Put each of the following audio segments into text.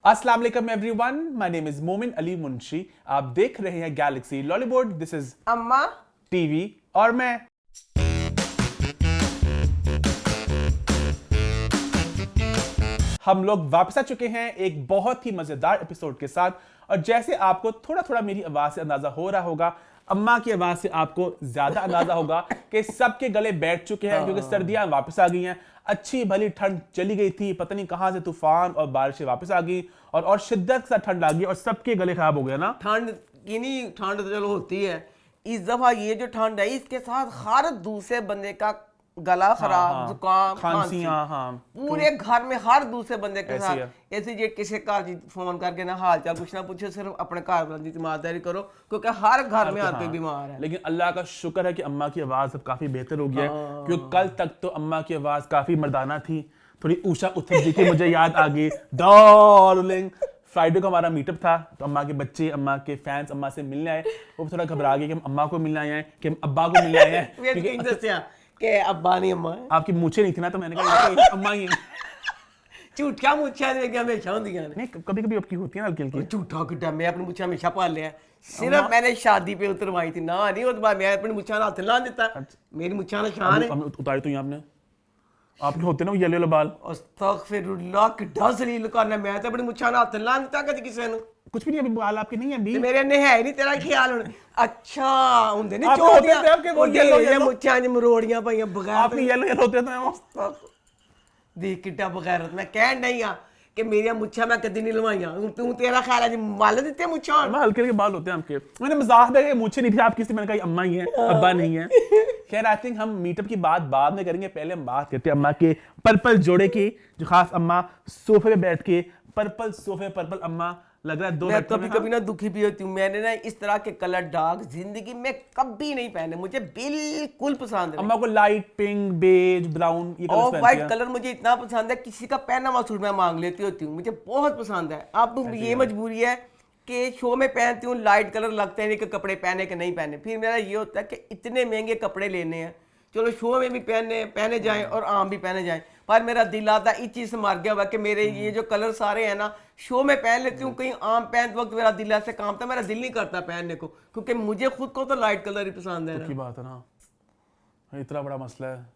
अस्सलाम वालेकुम everyone, my name is मोमिन अली मुंशी। आप देख रहे हैं गैलेक्सी लॉलीवुड। दिस इज अम्मा टीवी और मैं। हम लोग वापस आ चुके हैं एक बहुत ही मजेदार एपिसोड के साथ। और जैसे आपको थोड़ा थोड़ा मेरी आवाज से अंदाजा हो रहा होगा, अम्मा की आवाज से आपको ज्यादा अंदाजा होगा कि सबके गले बैठ चुके हैं क्योंकि सर्दियां वापस आ गई हैं। अच्छी भली ठंड चली गई थी, पता नहीं कहां से तूफान और बारिशें वापस आ गई और शिद्दत के साथ ठंड आ गई और सबके गले खराब हो गए ना। ठंड की नहीं, ठंड तो चलो होती है। इस दफा ये जो ठंड है इसके साथ हर दूसरे बंदे का गला खराब, जुकाम, खांसी, पूरे घर में हर दूसरे बंदे के साथ ऐसे। जे किसी घर फोन करके ना हाल चाल कुछ ना पूछो, सिर्फ अपने घर वालों की ईमानदारी करो क्योंकि हर घर में हर कोई बीमार है। लेकिन अल्लाह का शुक्र है कि अम्मा की आवाज अब काफी बेहतर हो गया है क्योंकि कल तक तो अम्मा की आवाज काफी मर्दाना थी, थोड़ी ऊषा उथप जी की मुझे याद आ गई। डार्लिंग, फ्राइडे को हमारा मीटअप था तो अम्मा के बच्चे, अम्मा के फैंस अम्मा से मिलने आए। वो थोड़ा घबरा गए कि हम अम्मा को मिलने आए हैं कि हम अब्बा को मिलने आए हैं के अब्बा नहीं अम्मा है। आपकी मूछें नहीं थी ना, तो मैंने कहा अम्मा ही है। झूठा मूछा हमेशा होंदियां ने। नहीं, कभी कभी आपकी होती है ना हल्की हल्की। झूठा किड्डा, मैं अपनी मूछा हमेशा पाल लिया। सिर्फ मैंने शादी पे उतरवाई थी ना, नहीं उसके बाद मैं अपनी मूछा हाथ ला देता। मेरी मूछा ना शान है। उतारी तो आपने, आपके होते ना वो येलो येलो बाल। अस्तगफिरुल्लाह, किड्डा जलील करना। मैं तो अपनी मूछा हाथ ला देता कभी किसी ने। कुछ भी नहीं, अभी बाल आपके नहीं है अभी। मेरे ने है नहीं, तेरा ख्याल होना। अच्छा हुंदे नहीं होते थे आपके वो येलो येलो मुच्छां च मरोड़ियां पईयां बगैर। आपके येलो येलो होते थे। देख किड्डा बगैरत। मैं कहन नहीं आ कि मेरी मुच्छां मैं कदी नहीं लवाइयां। तू तेरा ख्याल है माल देते मुच्छां। मैं हल्के हल्के बाल होते हैं आपके। मैंने मजाक में मुझे नहीं थी आपकी, मैंने कहा अम्मा ही है, अब्बा नहीं है। खैर, आई थिंक हम मीटअप की बात बाद में करेंगे। पहले हम बात करते हैं अम्मा के पर्पल जोड़े की, जो खास अम्मा सोफे पे बैठ के पर्पल सोफे पर्पल अम्मा लग रहा है दो। मैं कभी ना दुखी भी होती हूँ। मैंने ना इस तरह के कलर डार्क जिंदगी में कभी नहीं पहने, मुझे बिल्कुल पसंद है। अम्मा को लाइट पिंक, बेज, ब्राउन, ये ऑफ वाइट कलर मुझे इतना पसंद है, किसी का पहना हुआ सूट मैं मांग लेती होती हूँ, मुझे बहुत पसंद है। अब ये मजबूरी है कि शो में पहनती हूँ लाइट कलर, लगते हैं कि कपड़े पहने कि नहीं पहने। फिर मेरा ये होता है कि इतने महंगे कपड़े लेने हैं, चलो शो में भी पहने जाएं और आम भी पहने जाएं, पर मेरा दिल आता इस चीज़ से मर गया हुआ कि मेरे ये जो कलर सारे हैं ना, शो में पहन लेती हूँ, कहीं आम पहनते वक्त मेरा दिल ऐसे कांपता, मेरा दिल नहीं करता पहनने को, क्योंकि मुझे खुद को तो लाइट कलर ही पसंद है। की बात है ना, इतना बड़ा मसला है।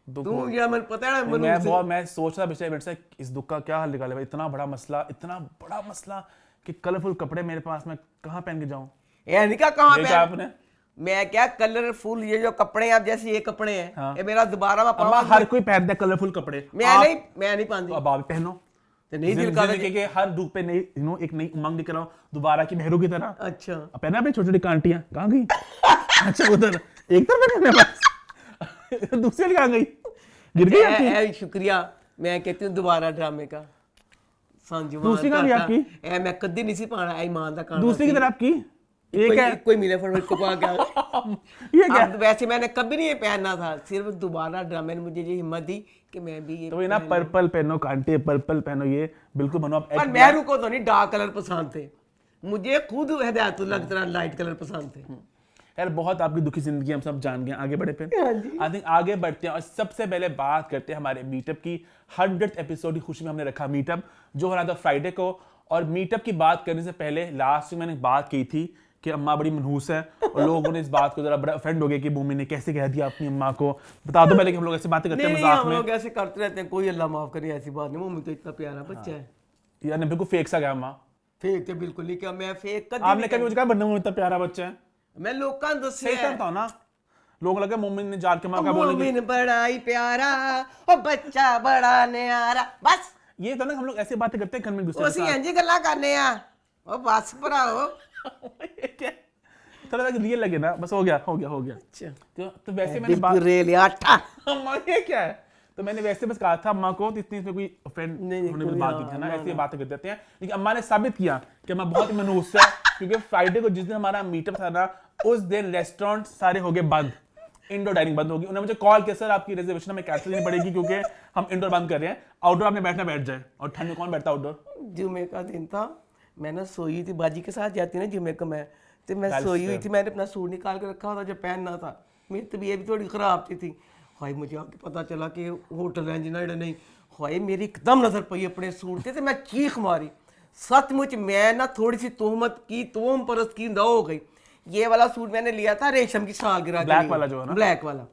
तू ये मुझे पता है मैं सोच रहा पिछले मिनट से इस दुख का क्या हल निकाले। इतना बड़ा मसला कि कलरफुल कपड़े मेरे पास, मैं कहाँ पहन के जाऊँ? यानी क्या कहाँ पे आपने? मैं क्या कलरफुल ये जो कपड़े हैं, जैसे ये कपड़े हैं, हाँ। ये मेरा दोबारा हर कोई पहनता है कलरफुल कपड़े। मैं नहीं पहनती। अब आप पहनो तो नहीं दिल का कि हर धूप पे नई एक नई उमंग लेकर आओ, दोबारा की मेहरू की तरह। अच्छा पहना पे छोटी छोटी कांटियां कहाँ गई? अच्छा उधर एक तरफ मेरे पास दूसरी कहाँ गई? गिर गई? शुक्रिया। मैं कहती हूँ दोबारा ड्रामे का दूसरी कहाँ गई आपकी? मैं कदी नहीं सी पाना ईमान दा। दूसरी की तरफ आपकी एक है, कोई मिले फरवरी को पा के ये क्या? वैसे मैंने कभी नहीं ये पहनना था, सिर्फ दोबारा ड्रामे ने मुझे ये हिम्मत दी कि मैं भी ये तो ये ना पर्पल पहनो, कांटे पर्पल पहनो, ये बिल्कुल बनो आप। पर मेहरू को तो नहीं डार्क कलर पसंद थे, मुझे खुद हिदायतुल्लाह की तरह लाइट कलर पसंद थे। यार बहुत आपकी दुखी जिंदगी हम सब जान गए। आगे बढ़े पे आई थिंक आगे बढ़ते हैं और सबसे पहले बात करते हैं हमारे मीटअप की। 100th एपिसोड की खुशी में हमने रखा मीटअप, जो हो रहा था फ्राइडे को। और मीटअप की बात करने से पहले लास्ट में मैंने बात की थी कि अम्मा बड़ी मनहूस है और लोगों ने इस बात को जरा बड़ा ऑफेंड हो गया कि भूमि ने कैसे कह दिया अपनी अम्मा को। बता दो पहले कि हम लोग ऐसे बातें करते हैं मजाक में। हम लोग ऐसे करते रहते हैं, कोई अल्लाह माफ करे ऐसी बात नहीं। मम्मी तो इतना प्यारा बच्चा है यार, ने बिल्कुल फेक सा गया अम्मा। फेक तो बिल्कुल नहीं, क्या मैं फेक कभी आपने कभी मुझे कहा बन्नू इतना प्यारा बच्चा है? मैं लोग का दसे था ना, लोग लगा मोमिन ने जान के मां का बोलेंगे मोमिन बड़ा ही प्यारा और बच्चा बड़ा न्यारा। बस ये तो ना हम लोग ऐसे बातें करते हैं घर में गुस्से के साथ। ओसी गल्ला करने आ ओ बस भराओ क्या थोड़ा रियल लगे ना, बस हो गया। अच्छा तो वैसे मैंने बात रेल आटा अम्मा ये क्या है, तो मैंने वैसे बस कहा था अम्मा को, इतनी इसमें कोई ऑफेंड होने की बात नहीं थी ना, ऐसी बातें कर देते हैं। लेकिन अम्मा ने साबित किया कि अम्मा बहुत ही मनहूस है क्योंकि फ्राइडे को जिस दिन हमारा मीटअप था ना, उस दिन रेस्टोरेंट सारे हो गए बंद, इंडोर डाइनिंग बंद होगी। उन्होंने मुझे कॉल किया, सर आपकी रिजर्वेशन हमें कैंसिल करनी पड़ेगी क्योंकि हम इंडोर बंद कर रहे हैं, आउटडोर आपने बैठना बैठ जाए। और ठंड में कौन बैठता आउटडोर? जुमे का दिन था, मैं ना सोई थी, बाजी के साथ जाती ना जुमे को मैं, तो मैं सोई हुई थी, मैंने अपना सूट निकाल के रखा था जो पहनना था। मेरी तबीयत भी थोड़ी ख़राब थी। हाय मुझे आके पता चला कि होटल है जिन्हें नहीं, हाय मेरी एकदम नज़र पई अपने सूट के, तो मैं चीख मारी। सचमुच मैं ना थोड़ी सी तोहमत की, तोहम परस्त की न हो गई। ये वाला सूट मैंने लिया था रेशम की सालगिरह के लिए, ब्लैक वाला जो है ना, ब्लैक वाला।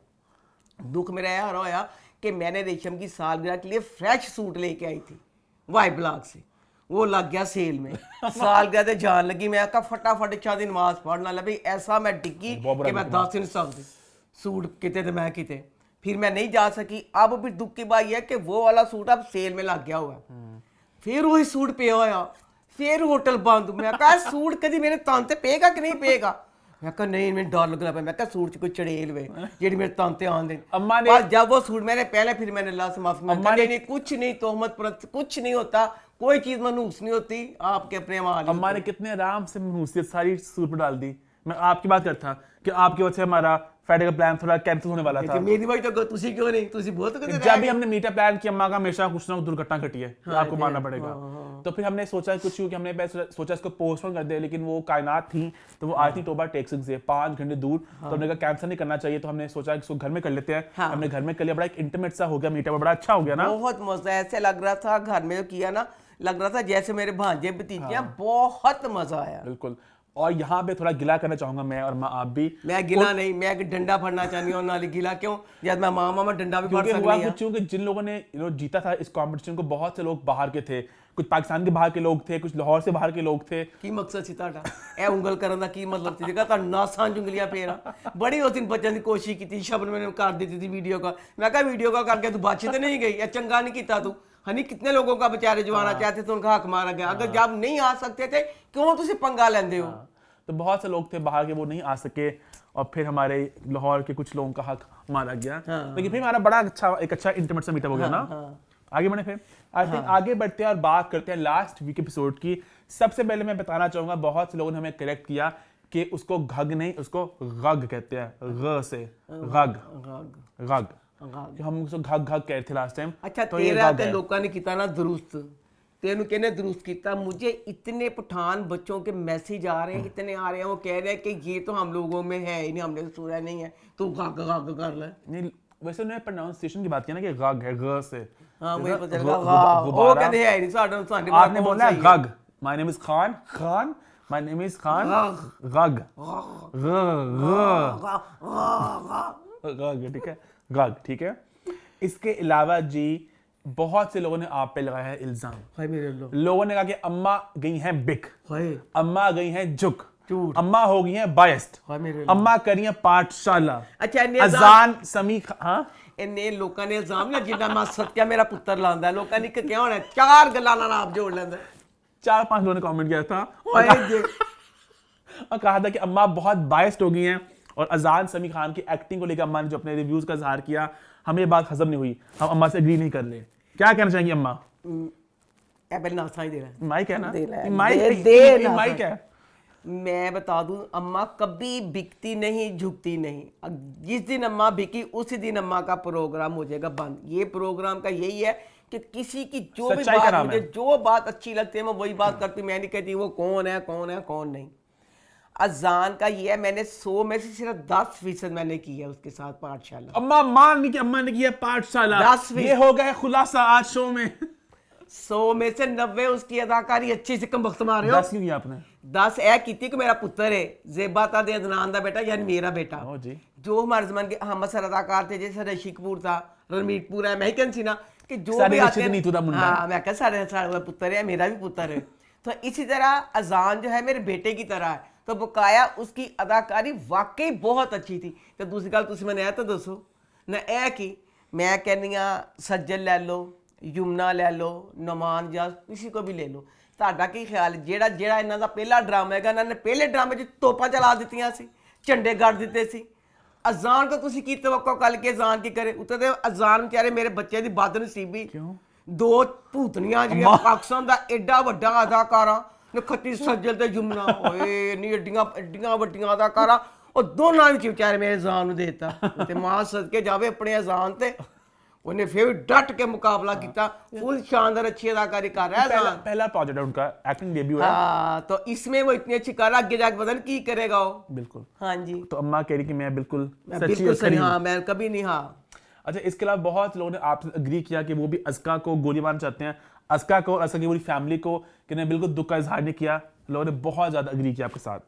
दुख मेरा यह रहा कि मैंने रेशम की सालगिरह के लिए फ्रेश सूट लेके आई थी वाइट ब्लॉक से, वो लग गया सेल में। सालगिरह ते जान लगी, मैं कहा फटाफट 4 दिन नमाज पढ़ना ला भाई, ऐसा मैं डिग्गी कि मैं 10 दिन सब सूट किते तो मैं किते, फिर मैं नहीं जा सकी। अब भी दुख की बात यह है कि वो वाला सूट अब सेल में लग गया हुआ, फिर वही सूट पे होया, फिर होटल बंद। मैं कहा सूट कभी मेरे तन ते पेगा कि नहीं पेगा, मैं कहा नहीं, मैं डर लगना पाया, मैं कहा सूट च कोई चड़ेल वे जेडी मेरे तन ते आन दे। अम्मा ने पर जब वो सूट मैंने पहले, फिर मैंने अल्लाह से माफी मांगी, नहीं कुछ नहीं, तोहमत पर कुछ नहीं होता, कोई चीज मनहूस नहीं होती, आपके अपने अमाल। अम्मा ने कितने आराम से मनहूसियत सारी सूट पर डाल दी। मैं आपकी बात करता कि आपकी वजह से हमारा फ्राइडे का प्लान थोड़ा कैंसिल होने वाला था। मेरी वजह तो तुसी क्यों नहीं, तुसी बहुत कहते जब भी हमने मीटअप प्लान किया, अम्मा का हमेशा कुछ ना कुछ दुर्घटना घटी है, आपको मानना पड़ेगा। तो फिर हमने सोचा कुछ कि हमने सोचा इसको पोस्टपोन कर दे, लेकिन वो कायनात थी तो वो आई थी टोबा टेक्सिस से 5 घंटे दूर, तो हमने कहा कैंसिल नहीं करना चाहिए, तो हमने सोचा इसको घर में कर लेते हैं। हमने घर में कर लिया, बड़ा एक इंटीमेट सा हो गया मीटअप, बड़ा अच्छा हो गया ना, बहुत मजा। ऐसे लग रहा था घर में जो किया ना, लग रहा था जैसे मेरे भांजे भतीजे, बहुत मजा आया। बिल्कुल। और यहाँ पे थोड़ा गिला करना चाहूंगा मैं और माँ, आप भी। मैं गिला नहीं, मैं एक डंडा फड़ना चाहती हूँ, नाली गिला क्यों, जब मैं मामा में डंडा भी फड़ सकती हूँ। क्योंकि जिन लोगों ने जीता था इस कंपटीशन को, बहुत से लोग बाहर के थे, कुछ पाकिस्तान के बाहर के लोग थे, कुछ लाहौर से बाहर के लोग थे। की मकसद सी ताड़ा ए उंगल करन दा की मतलब सी जगह ता नासां जुंगलियां फेरा बड़ी उस दिन बचन की कोशिश की थी, शब्द मैंने कर दी थी वीडियो का। मैं कहा वीडियो का करके तू बच तो नहीं गई, या चंगा नहीं किया तू, हनी कितने लोगों का बेचारे जो आना चाहते थे उनका हक मारा गया। अगर जब नहीं आ सकते थे क्यों तुझे पंगा लेंदे हो। तो बहुत से लोग थे बाहर के, वो नहीं आ सके, और फिर हमारे लाहौर के कुछ लोगों का हक मारा गया। लेकिन फिर हमारा बड़ा अच्छा इंटीमेट सा मीटअप हो गया ना। आगे बढ़े फिर आई थिंक आगे बढ़ते हैं और बात करते हैं लास्ट वीक एपिसोड की। सबसे पहले मैं बताना चाहूंगा, बहुत से लोगों ने हमें करेक्ट किया कि उसको घग नहीं, उसको गग कहते हैं, ग से गग गग, हम उसको घग घग कहते थे लास्ट टाइम। अच्छा तेरा ते लोगों ने किया ना दुरुस्त, तेनू कहने दुरुस्त किया। मुझे इतने पठान बच्चों के मैसेज आ रहे हैं, इतने आ रहे हैं, वो कह रहे हैं कि ये तो हम लोगों में है ही नहीं, हमने तो सुना नहीं है, तू गग गग कर ले। नहीं वैसे उन्होंने प्रोनाउंसिएशन की बात की ना कि गग है, ग से। हाँ मुझे पता चला वो कहते हैं नहीं साडा साडे आपने बोला गग, my name is Khan, Khan my name is Khan, गग गग, ठीक है, गग, ठीक है। इसके अलावा जी बहुत से लोगों ने आप पे लगाया है इल्जाम। हाय मेरे लोगों ने कहा कि अम्मा गई हैं बिक, अम्मा गई हैं झुक, झूठ, अम्मा हो गई हैं बायस्ड, अम्मा करी हैं पाठशाला। अच्छा अजान समी, हाँ इन्ने लोगों ने इल्जाम ना जिन्ना मैं सत्या मेरा पुत्र लांदा है, लोगों ने क्या होना 4 गल्लां नाल आप जोड़ लेंदा। 4-5 लोगों ने कमेंट किया था और कहा था कि अम्मा बहुत बायस्ड हो गई हैं, और अजान समी खान की एक्टिंग को लेकर अम्मा ने जो अपने रिव्यूज का इजहार किया, हमें ये बात हजम नहीं हुई, हम अम्मा से एग्री नहीं कर रहे। क्या कहना चाहेंगी अम्मा? माइक है ना, माइक है। मैं बता दूं अम्मा कभी बिकती नहीं, झुकती नहीं। जिस दिन अम्मा बिकी उसी दिन अम्मा का प्रोग्राम हो जाएगा बंद। ये प्रोग्राम का यही है कि किसी की जो भी बात मुझे जो बात अच्छी लगती है मैं वही बात करती, मैं नहीं कहती वो कौन है कौन है कौन नहीं। अजान का ये है, मैंने 100 में से सिर्फ 10% मैंने किया उसके साथ पाठशाला। अम्मा मान कि अम्मा ने किया पाठशाला, 10 ये हो गया खुलासा आज शो में। 100 में से 90 उसकी अदाकारी अच्छी से कम वक्त मार रहे हो। 10 क्यों किया आपने? 10 ऐ की कि मेरा पुत्र है जेबा ता दे अदनान दा बेटा, यानी मेरा बेटा। जी। जो हमारे जमाने के हम असर अदाकार थे, जैसे ऋषि कपूर था, रणमीत कपूर है, मैं कहती ना कि जो भी आते हैं, हाँ मैं कहा सारे पुत्र है, मेरा भी पुत्र है। तो इसी तरह अजान जो है मेरे बेटे की तरह है, तो बकाया उसकी अदाकारी वाकई बहुत अच्छी थी। तो दूसरी गल तुम मैंने तो दसो ना ऐ कि मैं कहनी सज्जल ले लो, यमुना ले लो, नमान या किसी को भी ले लो, ਤੁਹਾਡਾ ਕੀ ਖਿਆਲ ਜਿਹੜਾ ਇਹਨਾਂ ਦਾ ਪਹਿਲਾ ਡਰਾਮਾ ਹੈਗਾ, ਇਹਨਾਂ ਨੇ ਪਹਿਲੇ ਡਰਾਮੇ 'ਚ ਤੋਪਾਂ ਚਲਾ ਦਿੱਤੀਆਂ ਸੀ, ਝੰਡੇ ਗੱਡ ਦਿੱਤੇ ਸੀ। ਅਜ਼ਾਨ ਤੋਂ ਤੁਸੀਂ ਕੀ ਤਵੱਕੋ ਕੱਲ ਕੇ ਅਜ਼ਾਨ ਕੀ ਕਰੇ? ਉੱਤੇ ਤੇ ਅਜ਼ਾਨ ਵਿਚਾਰੇ ਮੇਰੇ ਬੱਚੇ ਦੀ ਬਦਨਸੀਬੀ, 2 ਭੂਤਨੀਆਂ ਜਿਹੜੀਆਂ ਪਾਕਿਸਤਾਨ ਦਾ ਐਡਾ ਵੱਡਾ ਅਦਾਕਾਰਾ ਨਖੱਤੀ ਸੱਜਲ ਤੇ ਯਮਨਾ, ਓਏ ਨਹੀਂ ਐਡੀਆਂ ਵੱਡੀਆਂ ਅਦਾਕਾਰਾ, ਉਹ ਦੋਨਾਂ ਵਿੱਚ ਵਿਚਾਰੇ ਮੇਰੇ ਅਜ਼ਾਨ ਨੂੰ ਦੇਤਾ। ਤੇ ਮਾਂ ਸਦਕੇ ਜਾਵੇ ਆਪਣੇ ਅਜ਼ਾਨ ਤੇ उन्हें फिर डट के मुकाबला किया, फुल शानदार अच्छी अदाकारी कर रहा है। पहला प्रोजेक्ट है उनका, एक्टिंग डेब्यू है। हाँ, तो इसमें वो इतनी अच्छी कर रहा, आगे जाके पता नहीं की करेगा वो। बिल्कुल। हाँ जी। तो अम्मा कह रही कि मैं बिल्कुल सही, हाँ मैं कभी नहीं। हाँ अच्छा, इसके अलावा बहुत लोगों ने आपसे अग्री किया कि वो भी अज़का को गोली मारना चाहते हैं। अस्का को, अस्का की पूरी फैमिली को कि ने बिल्कुल दुख का इजहार नहीं किया, लोगों ने बहुत ज़्यादा अग्री किया आपके साथ।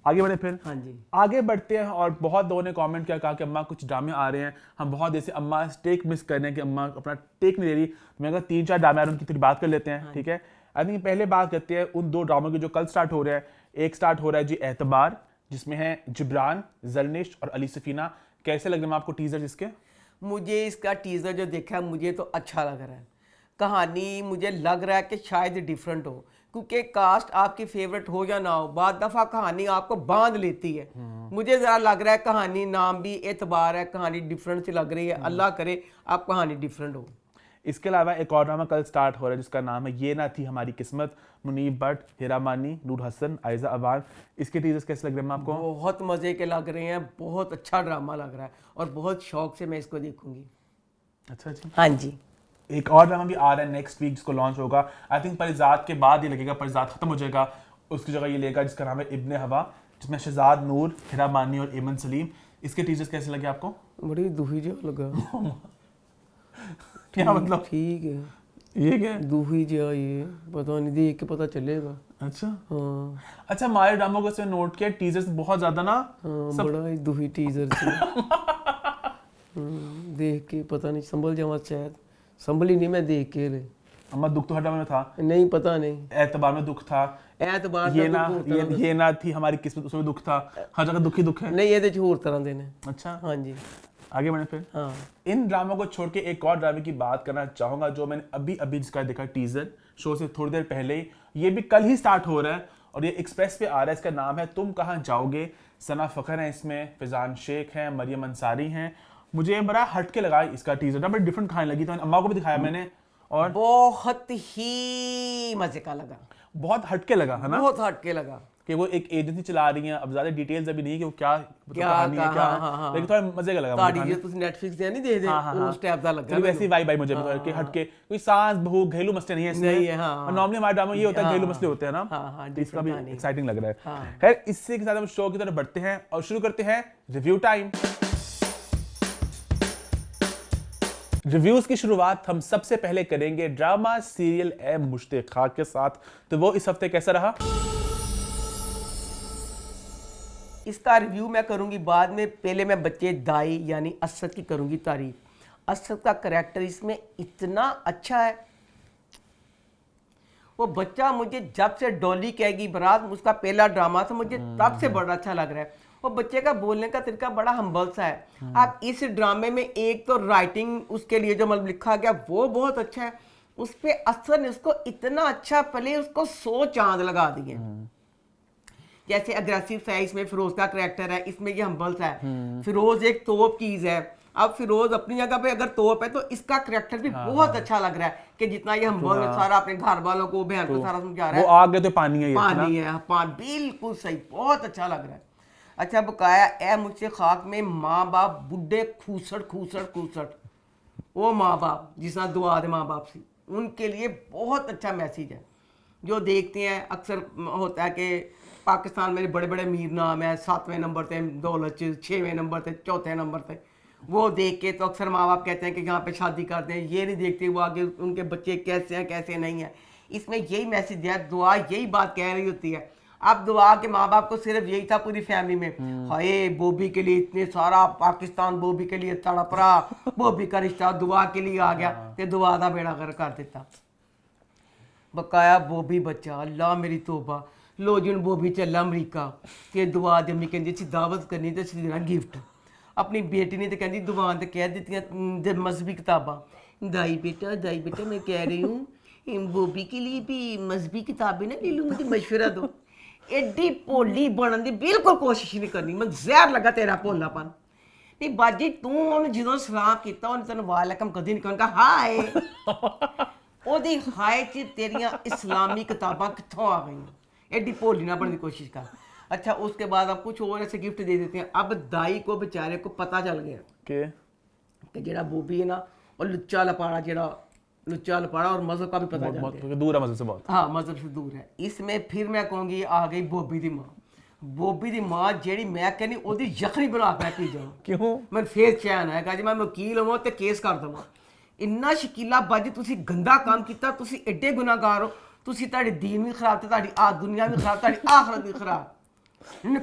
आगे बढ़े फिर? हाँ जी, आगे बढ़ते हैं और बहुत लोगों ने कमेंट किया, कहा कि अम्मा कुछ ड्रामे आ रहे हैं, हम बहुत देर से अम्मा टेक मिस कर रहे हैं कि अम्मा अपना टेक नहीं दे रही। मैं कहा 3-4 ड्रामे आ रहे हैं, उनकी थोड़ी बात कर लेते हैं, ठीक है। आई थिंक पहले बात करते हैं उन 2 ड्रामों की जो कल स्टार्ट हो रहे हैं। एक स्टार्ट हो रहा है जी एतबार, जिसमें है जिब्रान, जरनिश और अली सफीना। कैसे लग रहे हैं आपको टीजर इसके? मुझे इसका टीजर जो देखा है मुझे तो अच्छा लग रहा है। कहानी मुझे लग रहा है कि शायद डिफरेंट हो, क्योंकि कास्ट आपकी फेवरेट हो या ना हो, बाद दफ़ा कहानी आपको बांध लेती है। मुझे ज़रा लग रहा है कहानी, नाम भी एतबार है, कहानी डिफरेंट सी लग रही है। अल्लाह करे आप कहानी डिफरेंट हो। इसके अलावा एक और ड्रामा कल स्टार्ट हो रहा है जिसका नाम है ये ना थी हमारी किस्मत। मुनीब भट्ट, हिरा मानी, नूर हसन, आयजा अवान। इसके टीजर्स कैसे लग रहे हैं आपको? बहुत मज़े के लग रहे हैं, बहुत अच्छा ड्रामा लग रहा है और बहुत शौक से मैं इसको देखूंगी। अच्छा जी। हाँ जी। एक और ड्रामा भी आ रहा है नेक्स्ट वीक जिसको लॉन्च होगा। आई थिंक परिजात के बाद ये लगेगा, परिजात खत्म हो जाएगा, उसकी जगह ये लेगा जिसका नाम है इब्ने हवा, जिसमें शहजाद नूर, हिरा मानी और एमन सलीम। इसके टीजर्स कैसे लगे आपको? बड़ी दुखी जो लगा। क्या मतलब? ठीक है, ये क्या है? दुखी जो ये पता नहीं, देख के पता चलेगा। अच्छा हाँ अच्छा, हमारे ड्रामा को से नोट किया टीजर्स बहुत ज्यादा ना हाँ, बड़ा ही दुखी टीजर से। देख के पता नहीं संभल जावा, शायद संभली नहीं, मैं देख के ले। अम्मा दुख तो हर ड्रामे में था, नहीं पता नहीं, एतबार में दुख था, एतबार ये ना थी हमारी किस्मत उसमें दुख था, हर जगह दुख ही दुख है। नहीं, ये तो होर तरह दे ने। अच्छा, हाँ जी। आगे बढ़े फिर। हाँ, इन ड्रामों को छोड़ के एक और ड्रामे की बात करना चाहूंगा जो मैंने अभी अभी जिसका देखा टीजर शो से थोड़ी देर पहले ही, ये भी कल ही स्टार्ट हो रहा है और ये एक्सप्रेस पे आ रहा है। इसका नाम है तुम कहाँ जाओगे। सना फखर है इसमें, फिजान शेख हैं, मरियम अंसारी हैं। मुझे बड़ा हटके लगा इसका टीजर ना, बड़ी डिफरेंट कहानी लगी, तो अम्मा को भी दिखाया मैंने और बहुत ही मजे का लगा, बहुत हटके लगा, है ना? बहुत हटके लगा कि वो एक एजेंसी चला रही हैं। अब ज्यादा डिटेल्स अभी नहीं है कि वो क्या कहानी है, क्या है, लेकिन थोड़ा मजे का लगा मुझे। तुम नेटफ्लिक्स दे नहीं दे उस टाइप दा लगा, वैसी वाइब आई मुझे कि हटके, कोई सास बहू घरेलू मसले नहीं है इसमें। नहीं है, हाँ, और नॉर्मली हमारे ड्रामा ये होता है घरेलू मसले होते हैं ना, हाँ, इसका भी एक्साइटिंग लग रहा है। हाँ। खैर, इससे के साथ हम शो की तरफ बढ़ते हैं और शुरू करते हैं रिव्यू टाइम। रिव्यूज की शुरुआत हम सबसे पहले करेंगे ड्रामा सीरियल ए मुश्ताका के साथ। तो वो इस हफ्ते कैसा रहा? इसका रिव्यू मैं करूंगी बाद में, पहले मैं बच्चे दाई यानी असद की करूंगी तारीफ। असद का करैक्टर इसमें इतना अच्छा है। वो बच्चा मुझे जब से डॉली कहेगी बारात, उसका पहला ड्रामा था, मुझे तब से बड़ा अच्छा लग रहा है। वो बच्चे का बोलने का तरीका बड़ा हम्बल सा है। अब इस ड्रामे में एक तो राइटिंग उसके लिए जो मतलब लिखा गया वो बहुत अच्छा है। उस पे असद ने उसको इतना अच्छा, पहले उसको 100 चांद लगा दिए। जैसे अग्रेसिव सा है इसमें फिरोज का करैक्टर है, इसमें ये हम्बल सा है। फिरोज एक तोप चीज है। अब फिरोज अपनी जगह पे अगर तोप है तो इसका करैक्टर भी बहुत अच्छा लग रहा है कि जितना ये हम्बल सारा अपने घर वालों को, बहन को सारा समझा रहा है। वो आगे तो पानी है, पानी है, बिल्कुल सही, बहुत अच्छा लग रहा है। अच्छा बकाया ए मुझसे खाक में माँ बाप बुढ़े खूसट वो माँ बाप जिसना दुआ दे माँ बाप से, उनके लिए बहुत अच्छा मैसेज है। जो देखते हैं अक्सर होता है कि पाकिस्तान में बड़े बड़े अमीर नाम है, 7वें नंबर थे दौलत, 6वें नंबर थे, 4थे नंबर थे। वो देख के तो अक्सर माँ बाप कहते हैं कि यहाँ पे शादी कर दें, ये नहीं देखते वो आगे उनके बच्चे कैसे हैं कैसे नहीं हैं। इसमें यही मैसेज दिया, दुआ यही बात कह रही होती है। अब दुआ के माँ बाप को सिर्फ यही था पूरी फैमिली में, हाय बॉबी के लिए इतने सारा पाकिस्तान बॉबी के लिए तड़प रहा, बॉबी का रिश्ता दुआ के लिए आ गया तो दुआ का बेड़ा कर देता। बकाया बॉबी बच्चा, अल्लाह मेरी तौबा, लो जी बॉबी चला अमरीका के दुआ दी अम्मी कहती सी दावत करनी तो सी देना गिफ्ट। अपनी बेटी ने तो कहती दुकान तो कह दी मजहबी किताबा, दाई बेटा मैं कह रही हूँ बॉबी के लिए भी मजहबी किताबें ना ले लूँ, मुझे मशवरा दो। एडी भोली बनने की बिल्कुल कोशिश नहीं करनी, मैं जहर लगा तेरा भोलापन। नहीं बाजी तू जो सलाम किया उन्हें तेन वालेकुम कदी नहीं कहना हाय, ओदी हाय च तेरियां इस्लामी किताबां कित्थों आ गई, एडी भोली ना बनने की कोशिश कर। अच्छा उसके बाद अब कुछ और ऐसे गिफ्ट दे देते हैं। अब दाई को बेचारे को पता चल गया कि जेड़ा बॉबी है ना वो लुच्चा लपाड़ा और मजहब का भी पता चल गया, दूर है मजहब से बहुत। हाँ मजहब से दूर है। इसमें फिर मैं कहूँगी आ गई बॉबी दी माँ जेड़ी मैं कहनी ओदी यखनी बना के पी जाऊँ। क्यों? मैं फिर चैन है जी मैं वकील होवां ते केस कर देवां। ਇੰਨਾ ਸ਼ਕੀਲਾ ਬਾਜੀ ਤੁਸੀਂ ਗੰਦਾ ਕੰਮ ਕੀਤਾ, ਤੁਸੀਂ ਐਡੇ ਗੁਨਾਹਗਾਰ ਹੋ, ਤੁਸੀਂ ਤੁਹਾਡੇ ਦੀਨ ਵੀ ਖਰਾਬ ਤੇ ਤੁਹਾਡੀ ਦੁਨੀਆ ਵੀ ਖਰਾਬ, ਤੁਹਾਡੀ ਆਖਰਤ ਵੀ ਖਰਾਬ।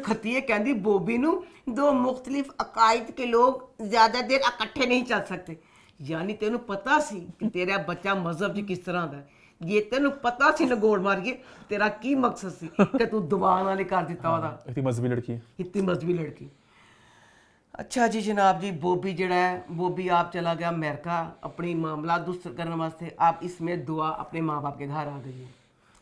खतीये कहती बॉबी नू दो मुख्तलिफ अकायद के लोग ज्यादा देर इकट्ठे नहीं चल सकते। यानी तेनू पता सी कि तेरा बच्चा मजहब च किस तरह दा है। ये तेनू पता सी नगोड़ मारिए तेरा की मकसद सी कि तू दबाव नाल कर दिता ओदा। इतनी मजहबी लड़की, इतनी मजहबी लड़की। अच्छा जी जनाब जी, बॉबी जड़ा है, बॉबी आप चला गया अमेरिका अपनी मामला दुरुस्त करने वास्ते। आप इसमें दुआ अपने माँ बाप के घर आ गई है।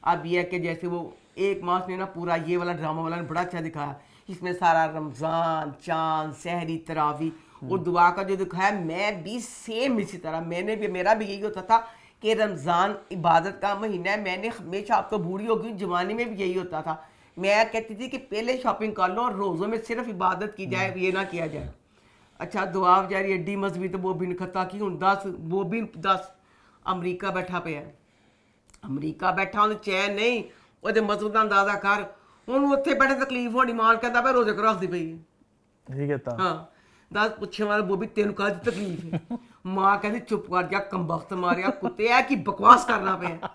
अब यह है कि जैसे वो एक मास में ना पूरा ये वाला ड्रामा वाला ने बड़ा अच्छा दिखाया, इसमें सारा रमज़ान, चांद, सहरी, तरावी और दुआ का जो दिखाया, मैं भी सेम इसी तरह मेरा भी यही होता था कि रमज़ान इबादत का महीना है। मैंने हमेशा, आप तो बूढ़ी हो गई, जवानी में भी यही होता था। मैं कहती थी कि पहले शॉपिंग कर लो और रोज़ों में सिर्फ इबादत की जाए, ये ना किया जाए। अच्छा दुआ बेचारी एड्डी मजबी तो बॉबी ने खता की हूँ 10 अमरीका बैठा पे है। अमरीका बैठा ਉਹਨੂੰ ਚੈਨ ਨਹੀਂ, ਉਹਦੇ ਮਜ਼ਹਬ ਦਾ ਅੰਦਾਜ਼ਾ ਕਰ। ਉਹਨੂੰ ਉੱਥੇ ਬੈਠੇ ਤਕਲੀਫ ਹੋਣੀ, ਮਾਂ ਕਹਿੰਦਾ ਪਿਆ ਰੋਜ਼ੇ ਰੱਖਦੀ ਪਈ ਹੈ। ਠੀਕ ਹੈ ਤਾਂ ਹਾਂ ਦੱਸ ਪੁੱਛਣ ਵਾਲਾ ਬੋਬੀ ਤੈਨੂੰ ਕਾਹਦੀ ਤਕਲੀਫ ਹੈ? ਮਾਂ ਕਹਿੰਦੀ ਚੁੱਪ ਕਰ ਜਾ ਕੰਬਖਤ ਮਾਰਿਆ ਕੁੱਤੇ, ਆ ਕੀ ਬਕਵਾਸ ਕਰਨਾ ਪਿਆ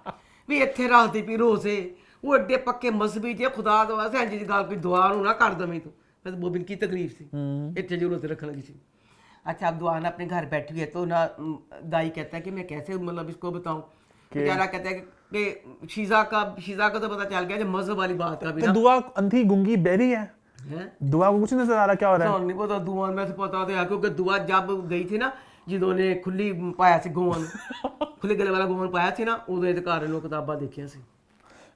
ਵੀ ਇੱਥੇ ਰੱਖਦੀ ਪਈ ਰੋਜ਼ੇ। ਉਹ ਐਡੇ ਪੱਕੇ ਮਜ਼ਹਬੀ ਜੇ ਖੁਦਾ ਦਾ ਵਾਸਤੇ ਇੰਜ ਦੀ ਗੱਲ ਕੋਈ ਦੁਆ ਨੂੰ ਨਾ ਕਰ ਦਵੇਂ ਤੂੰ। ਬਸ ਬੋਬੀ ਨੂੰ ਕੀ ਤਕਲੀਫ ਸੀ, ਇੱਥੇ ਜੋ ਰੋਜ਼ੇ ਰੱਖਣ ਲੱਗੀ ਸੀ। अच्छा अब दुआ अपने घर बैठी हुई है तो ना दाई कहता है कि मैं कैसे मतलब इसको बताऊं। बेचारा कहता है कि शीजा का तो पता चल गया, जो मजहब वाली बात है। तो दुआ अंधी गुंगी बहरी है, दुआ को कुछ नहीं नजर आ रहा क्या हो रहा है? नहीं पता, दुआ में से पता तो है क्योंकि दुआ जब गई थी ना, जिन्होंने खुली पाया सी गोवन खुले गले वाला गोवन पाया थी ना, उदों इहदे घर लोग किताबां देखियां सी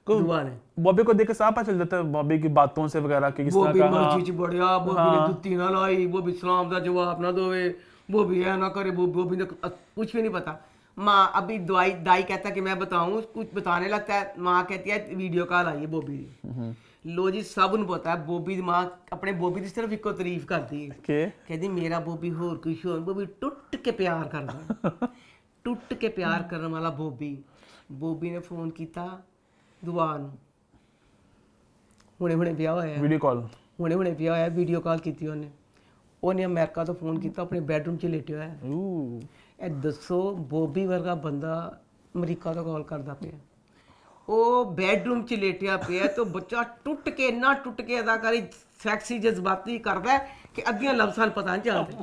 दुआ ने। बॉबी को देख के साफ पता चल जाता है बॉबी की बातों से वगैरह कि किस तरह का मर्जी च बढ़िया, बॉबी ने जुत्ती ना लाई, बॉबी सलाम दा जवाब ना दोवे, बॉबी है ना करे, बॉबी ने कुछ भी नहीं पता। माँ अभी दाई कहता है कि मैं बताऊं, कुछ बताने लगता है। माँ कहती है वीडियो कॉल आई है बॉबी दी। लो जी सब नूं पता है बॉबी दी माँ अपने बॉबी दी सिर्फ इको तारीफ करती है, कहती मेरा बॉबी होर कुछ होर, बॉबी टुट के प्यार करदा टुट के प्यार करने वाला बॉबी। बॉबी ने फोन किया दुआ नूं, हुणे विआह होया, वीडियो कॉल हुणे विआह होया, वीडियो कॉल की ਉਹਨੇ ਅਮਰੀਕਾ ਤੋਂ ਫੋਨ ਕੀਤਾ, ਆਪਣੇ ਬੈਡਰੂਮ 'ਚ ਲੇਟਿਆ ਹੋਇਆ। ਇਹ ਦੱਸੋ ਬੋਬੀ ਵਰਗਾ ਬੰਦਾ ਅਮਰੀਕਾ ਤੋਂ ਕਾਲ ਕਰਦਾ ਪਿਆ, ਉਹ ਬੈਡਰੂਮ 'ਚ ਲੇਟਿਆ ਪਿਆ ਤੇ ਬੱਚਾ ਟੁੱਟ ਕੇ ਇੰਨਾ ਟੁੱਟ ਕੇ ਅਦਾਕਾਰੀ ਸੈਕਸੀ ਜਜ਼ਬਾਤੀ ਕਰਦਾ ਕਿ ਅੱਧੀਆਂ ਲਫ਼ਜ਼ਾਂ ਪਤਾ ਨਹੀਂ ਚੱਲਦੇ।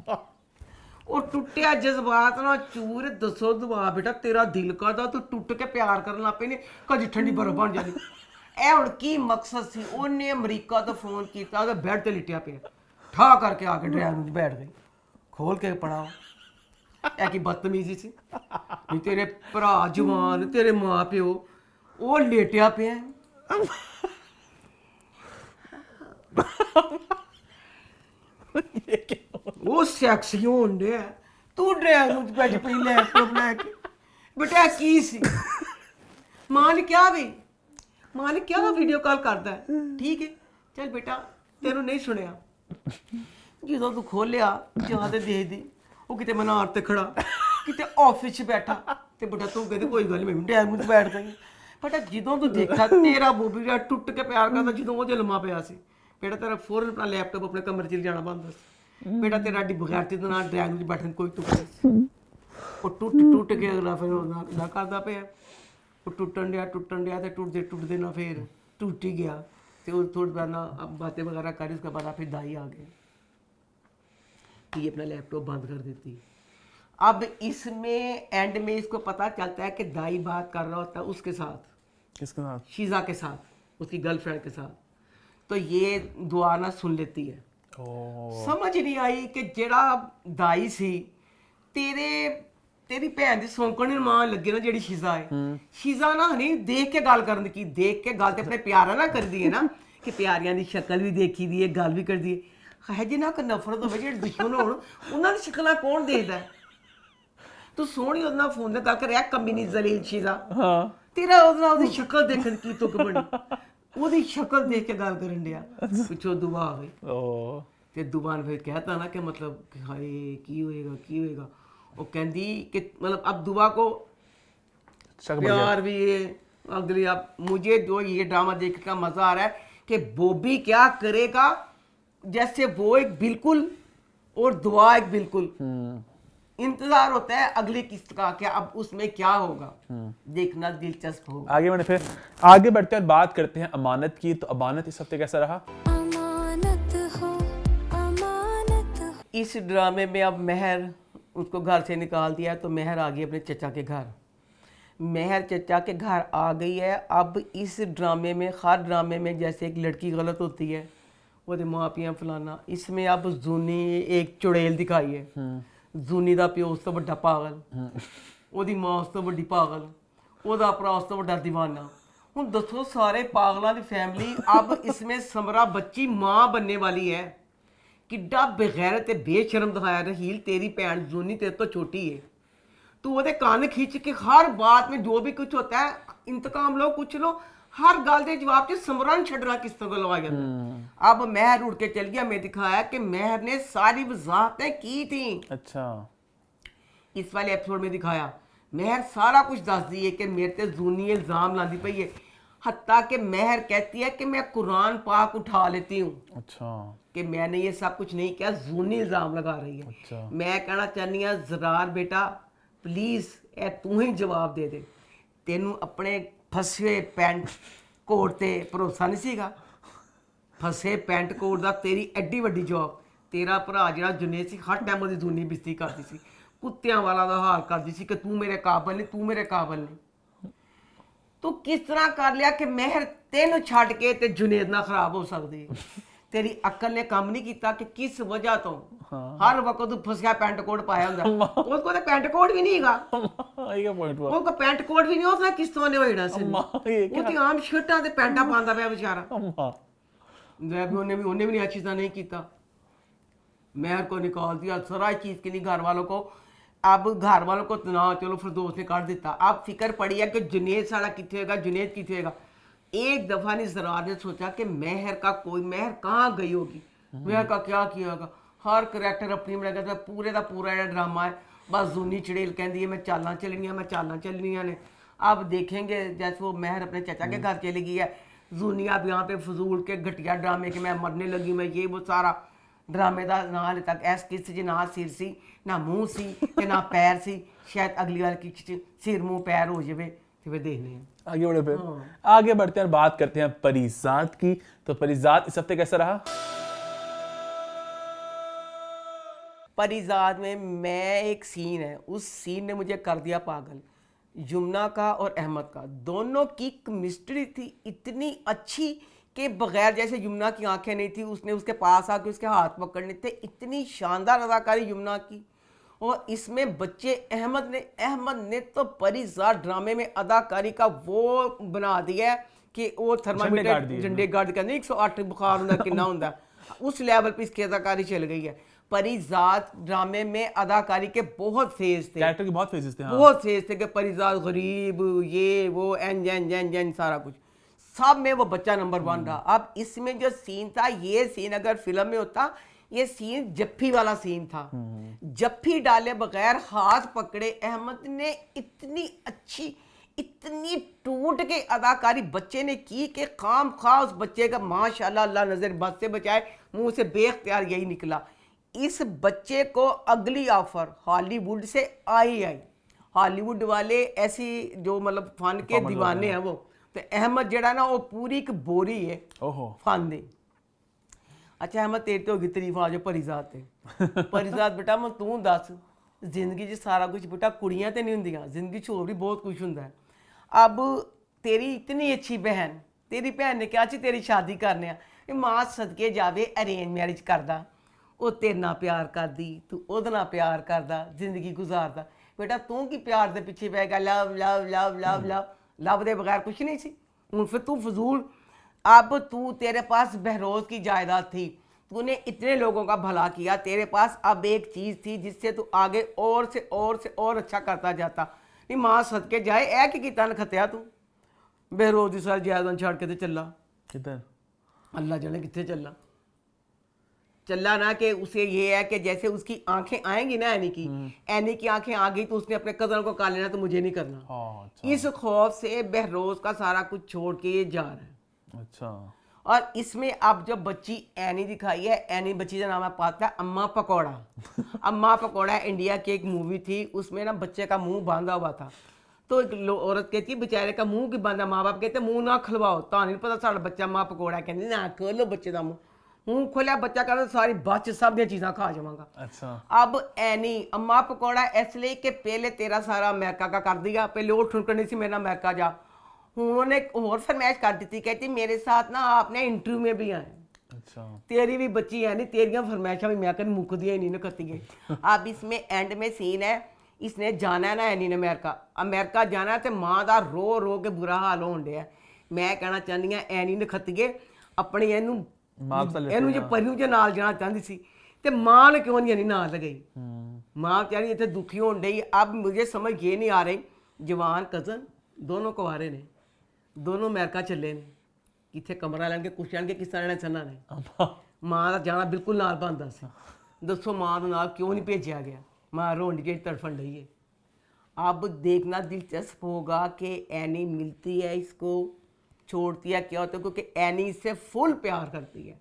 ਉਹ ਟੁੱਟਿਆ ਜਜ਼ਬਾਤ ਨਾਲ ਚੂਰ। ਦੱਸੋ ਦੁਆ ਬੇਟਾ ਤੇਰਾ ਦਿਲ ਕਰਦਾ ਤੂੰ ਟੁੱਟ ਕੇ ਪਿਆਰ ਕਰਨ ਲੱਗ ਪਈ ਨੇ, ਕਦੀ ਠੰਡੀ ਬਰਫ਼ ਬਣ ਜਾਂਦੀ। ਇਹ ਹੁਣ ਕੀ ਮਕਸਦ ਸੀ? ਉਹਨੇ ਅਮਰੀਕਾ ਤੋਂ ਫੋਨ ਕੀਤਾ, ਉਹਦਾ ਬੈੱਡ ਤੇ ਲਿਟਿਆ ਪਿਆ, ठा करके आके ड्राइंग में बैठ गई, खोल के पढ़ाओ। ऐ की बदतमीजी सी नहीं, तेरे भरा जवान तेरे माँ प्यो वो लेटिया पे वो सैक्सी होन डे, तू ड्राइंग में बैठी पई लैपटॉप लैके। बेटा की सी माँ ने क्या वे, माँ ने क्या वीडियो कॉल करता है, ठीक है चल बेटा तेनों नहीं सुनिया। ਜਦੋਂ ਤੂੰ ਖੋਲਿਆ ਜਾਂ ਤੇ ਦੇਖਦੀ ਉਹ ਕਿਤੇ ਮਨਾਰ ਤੇ ਖੜਾ, ਕਿਤੇ ਆਫਿਸ 'ਚ ਬੈਠਾ ਤੇ ਬੇਟਾ ਤੂੰ ਕਹਿੰਦੇ ਕੋਈ ਗੱਲ ਨਹੀਂ ਮੈਂ ਡੈਮ 'ਚ ਬੈਠ ਗਈ। ਬੇਟਾ ਜਦੋਂ ਤੂੰ ਦੇਖਿਆ ਤੇਰਾ ਬੋਬੀ ਦਾ ਟੁੱਟ ਕੇ ਪਿਆਰ ਕਰਦਾ, ਜਦੋਂ ਉਹ ਲੰਮਾ ਪਿਆ ਸੀ ਬੇਟਾ ਤੇਰਾ ਫੌਰਨ ਆਪਣਾ ਲੈਪਟਾਪ ਆਪਣੇ ਕਮਰੇ 'ਚ ਜਾਣਾ ਬੰਦ ਸੀ। ਬੇਟਾ ਤੇਰਾ ਡੀ ਬਗੈਰਤੀ ਦੇ ਨਾਲ ਡੈਮ 'ਚ ਬੈਠਣ ਕੋਈ ਟੁੱਟ ਉਹ ਟੁੱਟ ਕੇ ਅਗਲਾ ਫਿਰ ਉਹਦਾ ਕਰਦਾ ਪਿਆ। ਉਹ ਟੁੱਟਣ ਡਿਆ ਤੇ ਟੁੱਟਦੇ ਨਾ ਫਿਰ ਟੁੱਟ ਹੀ ਗਿਆ। तो थोड़ी बार ना अब बातें वगैरह करी, उसके बाद फिर दाई आ गए कि अपना लैपटॉप बंद कर देती। अब इसमें एंड में इसको पता चलता है कि दाई बात कर रहा होता है उसके साथ, किसके साथ? शीजा के साथ, उसकी गर्लफ्रेंड के साथ। तो ये दुआ ना सुन लेती है। समझ नहीं आई कि जेड़ा दाई सी तेरी भैन की सौंकण मान लगे ना, जेड़ी शीजा है, शीजा ना नहीं देख के गल करन की, देख के गल ते अपने प्यारा ना कर दी है ना कि प्यारियां दी शक्ल भी देखी दी है, गल भी कर दी है। जिन्ना को नफरत होवे, जेड़े दुश्मन होण उन्हां दी शक्लां कौन देखदा है? तू सोहनी उहदे नाल फोन ते गल कर रहा कमीनी जलील शीजा, तेरा उहदे नाल ओहदी शक्ल देखण की तुक बनी, ओहदी शक्ल देख के गल करन दिया। पिछो दुआ आवे ते दुआ ने फिर कहता ना कि मतलब हाय की होएगा। वो कहती कि मतलब अब दुआ को प्यार भी है अगली। अब मुझे जो ये ड्रामा देख का मजा आ रहा है कि बॉबी क्या करेगा, जैसे वो एक बिल्कुल और दुआ एक बिल्कुल। इंतजार होता है अगली किस्त का, क्या अब उसमें क्या होगा, देखना दिलचस्प होगा। आगे बढ़े, फिर आगे बढ़ते हैं और बात करते हैं अमानत की। तो अमानत इस हफ्ते कैसा रहा? अमानत हो, अमानत हो। इस ड्रामे में अब महर उसको घर से निकाल दिया, तो महर आ गई अपने चचा के घर। महर चचा के घर आ गई है। अब इस ड्रामे में, हर ड्रामे में जैसे एक लड़की गलत होती है, वो माँ पिया फलाना, इसमें अब जूनी एक चुड़ैल दिखाई है। जूनी दा प्यो उस तो बड़ा पागल, ओदी मां उस तो बड़ी पागल, ओदा भरा उस तो बड़ा दीवाना। हुण दसो सारे पागलों की फैमिली। अब इसमें समरा बच्ची मां बनने वाली है। किड्डा बेगैरत ते बेशरम दिखाया रहील, तेरी भैन जूनी तेरे तो छोटी है, तू ओदे कान खींच के हर बात में जो भी कुछ होता है इंतकाम लो, कुछ लो, हर गल के जवाब च समरन छड़ना किस तरह लगा जाता। अब महर उड़ के चल गया। मैं दिखाया कि महर ने सारी वजाहतें की थी। अच्छा, इस वाले एपिसोड में दिखाया महर सारा कुछ दस दी है कि मेरे ते जूनी इल्जाम लाती पई है। हत्ता कि महर कहती है कि मैं कुरान पाक उठा लेती हूँ। अच्छा, कि मैंने ये सब कुछ नहीं किया, जूनी इल्जाम लगा रही है। अच्छा। मैं कहना चाहनी हाँ, जरार बेटा प्लीज ए तू ही जवाब दे दे। तेनू अपने फसे पैंट कोट ते भरोसा नहीं सीगा? फसे पैंट कोट दा तेरी एड्डी वड्डी जॉब। तेरा भरा जिहड़ा जुनेद सी, हर टाइम ओदी जूनी बिस्ती करदी सी, कुत्तियां वाला दा हाल करदी सी कि तू मेरे काबल नहीं, तू मेरे काबल नहीं। तू किस तरह कर लिया कि महर तेनू छड्ड के ते जुनेद ना खराब हो सकदी है? तेरी अक्ल ने काम नहीं किया कि किस वजह तो हर वक्त तू फसिया पैंट कोट पाया हुंदा। उसको ते पैंट कोट भी नहीं हैगा, ये पॉइंट हुआ। उसको पैंट कोट भी नहीं, उसने किस तरह ने होना सी। ये वो तो आम शर्टां ते पैंटा पांदा पिया बेचारा। अम्मा, उन्हें भी नहीं अच्छी तरह नहीं किया। महर को निकाल दिया सारा चीज के लिए, घर वालों को। अब घर वालों को ना चलो फिरदौस ने काट दिता। अब फिक्र पड़ी है कि जुनेद साड़ा किथे होगा, जुनेद किथे होगा। एक दफा नहीं जरार ने सोचा कि महर का कोई, महर कहाँ गई होगी, महर का क्या किया होगा। हर करैक्टर अपनी बनाया गया, पूरे का पूरा जो ड्रामा है बस जूनी चड़ेल कहती है मैं चालां चलनियां, मैं चालां चलनियां ने। अब देखेंगे जैसे वो महर अपने चाचा के घर चली गई है, जूनिया अब यहाँ पे फजूल के घटिया ड्रामे कि मैं मरने लगी, मैं ये वो सारा ड्रामे का ना हाले तक ऐस किस जी ना सिर सी, ना मुंह सी ते ना पैर सी। शायद अगली बार की सिर मुंह पैर हो जाए तो वे देखने हैं। आगे बढ़े, फिर आगे बढ़ते हैं और बात करते हैं परिजात की। तो परिजात इस हफ्ते कैसा रहा? परिजात में मैं एक सीन है, उस सीन ने मुझे कर दिया पागल। यमुना का और अहमद का दोनों की केमिस्ट्री थी इतनी अच्छी कि बगैर, जैसे यमुना की आंखें नहीं थी, उसने उसके पास आके उसके हाथ पकड़ने थे, इतनी शानदार अदाकारी यमुना की। और इसमें बच्चे अहमद ने तो परिजात ड्रामे में अदाकारी का वो बना दिया है कि वो थर्मामीटर झंडे गार्ड का नहीं 108 बुखार होता कितना होता, उस लेवल पे इसकी अदाकारी चल गई है। परिजात ड्रामे में अदाकारी के बहुत फेज थे, कैरेक्टर के बहुत फेजेस थे। हाँ। बहुत फेज थे कि परिजात गरीब, ये वो एन जैन सारा कुछ, सब में वो बच्चा नंबर 1 रहा। अब इसमें जो सीन था, ये सीन अगर फिल्म में होता, ये सीन जफ्फी वाला सीन था। जफ्फी डाले बगैर हाथ पकड़े अहमद ने इतनी अच्छी, इतनी टूट के अदाकारी बच्चे ने की कि खाम खा उस बच्चे का माशाल्लाह अल्लाह नजर बद से बचाए, मुंह से बेख्तियार यही निकला। इस बच्चे को अगली ऑफर हॉलीवुड से आई। हॉलीवुड वाले ऐसी जो मतलब फन के दीवाने हैं वो, तो अहमद जड़ा ना वो पूरी एक बोरी है फन दी। अच्छा अहमद तेरे तो होगी तारीफ आ जाओ परिजात ते। परिजात बेटा मैं तू दस, जिंदगी च सारा कुछ बेटा कुड़ियां ते नहीं होंदियां, जिंदगी च होर भी बहुत कुछ होंदा है। अब तेरी इतनी अच्छी बहन, तेरी भैन ने क्या ची तेरी शादी करने आ, मां सदके जावे अरेंज मैरिज करदा, वो तेरे नाल प्यार करदी, तू ओहदे नाल प्यार करदा, जिंदगी गुजारदा। बेटा तू की प्यार दे पिछे पै गया, love love love love love love दे बगैर कुछ नहीं सी। हुण फिर तू फजूल, अब तू, तेरे पास बहरोज की जायदाद थी, तूने इतने लोगों का भला किया, तेरे पास अब एक चीज़ थी जिससे तू आगे और से और अच्छा करता जाता। नहीं मां सदके जाए ऐ कि किता नखत्या तू बहरोज की सारी जायदाद छड़ के ते चला किधर, अल्लाह जाने कितने चला ना। कि उसे ये है कि जैसे उसकी आंखें आएंगी ना एनी की आंखें आ गई तो उसने अपने कदर को काट लेना, तो मुझे नहीं करना। अच्छा। इस खौफ से बहरोज का सारा कुछ छोड़ के ये जा रहा है। अच्छा। और इसमें अब जो बच्ची एनी दिखाई है, एनी बच्ची का नाम है पाता है अम्मा पकौड़ा। अम्मा पकौड़ा इंडिया की एक मूवी थी, उसमें ना बच्चे का मुंह बांधा हुआ था। तो एक औरत कहती है बेचारे का मुंह की बांधा, माँ बाप कहते मुंह ना खुलवाओ, तो नहीं पता साड़ा बच्चा माँ पकौड़ा कहती ना खोलो बच्चे का मुंह खोलिया, बच्चा कहता सारी बच सब दी चीज़ां खा जावांगा। अच्छा। अब एनी अम्मा पकौड़ा इसलिए कि पहले तेरा सारा अमेरिका का कर दिया, पहले वो ठुनकनी सी मेरा अमेरिका जा, उन्होंने और फरमाइश कर दी थी, कहती मेरे साथ ना आपने इंटरव्यू में भी आए। अच्छा। तेरी भी बच्ची है नहीं, तेरिया फरमाइशा भी मैं कहती मुकदियां ही नहीं ना करती है। अब इसमें एंड में सीन है, इसने जाना है ना एनी ने अमेरिका जाना है, तो माँ का रो रो के बुरा हाल होन दिया। मैं कहना चाहती हाँ एनी ने खत्तिए अपनी ਇਹਨੂੰ ਜੇ ਪਰਿਉ ਜੇ ਨਾਲ ਜਾਣਾ ਚਾਹੁੰਦੀ ਸੀ ਤੇ ਮਾਂ ਨੇ क्यों नहीं नाल लगाई। माँ बेचारी इतने दुखी होने डई। अब मुझे समझ ये नहीं आ रही, जवान कज़न दोनों कुंवारे ने, दोनों अमेरिका चले ने, इतने कमरा लैन के कुछ लैन के किस तरह सन्ना ने, माँ का जाना बिल्कुल नाल बनता सी। दसो माँ को नाल क्यों नहीं भेजा गया, माँ रोन के तड़फन रही है। अब देखना दिलचस्प होगा कि एनी मिलती है इसको, छोड़ती है, क्या होता है, क्योंकि एनी इससे फुल प्यार करती है।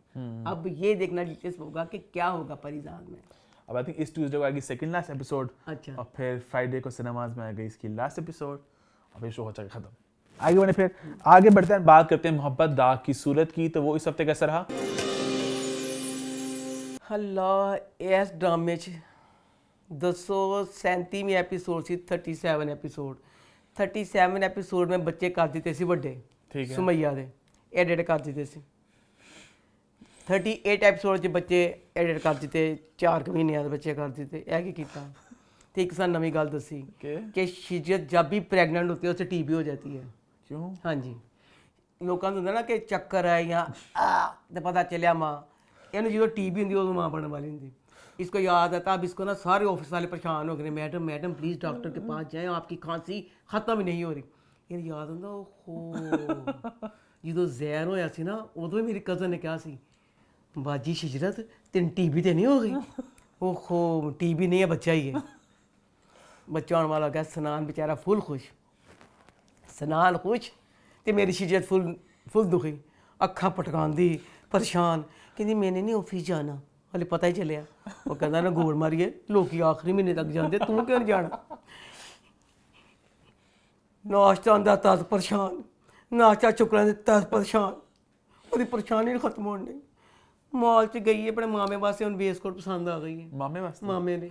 अब ये देखना दिलचस्प होगा कि क्या होगा परिजान में। अब आई थिंक इस ट्यूसडे को आएगी सेकंड लास्ट एपिसोड। अच्छा। और फिर फ्राइडे को सिनेमाज में आएगी इसकी लास्ट एपिसोड, और फिर शो हो जाएगा खत्म। आगे बढ़े, फिर आगे बढ़ते हैं, बात करते हैं मोहब्बत दाग की सूरत की। तो वो इस हफ्ते कैसा रहा? अल्लाह इस ड्रामे च 237वीं एपिसोड सी, 37 एपिसोड, 37 एपिसोड में बच्चे कर दिते सी बड़े, ठीक है, सुमैया दे एडिट कर दिते सी। 38 एपिसोड च बच्चे एडिट कर दिते, 4 महीने बच्चे कर दिते। यह की कीता ते एक सा नवी गल दसी कि शिजत जब भी प्रेगनेंट होती है उससे टीबी हो जाती है। क्यों? हाँ जी, लोगों को होंदा ना कि चक्कर है या तो पता चलिया माँ, इन्हें जो टीबी होंगी उदों माँ बनने वाली होंगी। इसको याद आता, अब इसको ना सारे ऑफिस वाले परेशान हो गए, मैडम मैडम प्लीज़ डॉक्टर के पास जाएं, आपकी खांसी ख़त्म ही नहीं हो रही। इन्हें याद होंदा ओहो जो जहर होया सी ना, उदों ही मेरी कज़न ने कहा सी बाजी शिजरत तेन टीबी तो नहीं हो गई? ओहो टीबी नहीं है, बच्चा ही है। बच्चा आने वाला गया, सनान बेचारा फुल खुश, सनान खुश तो मेरी शिजरत फुल दुखी, अखा पटकांदी परेशान, कहती मैंने नहीं ऑफिस जाना, हले पता ही चलिया। वो कहता ना गोड़ मारिए लोग आखिरी महीने तक जाते, तू क्यों नहीं जाना? नाश्ता आंदा तस परेशान, नाश्ता चुकना तस परेशान, वो परेशानी नहीं खत्म होने दी। मॉल च गई है अपने मामे वास्ते, उन्हें वेस्टकोट पसंद आ गई है। मामे वास्ते? मामे ने,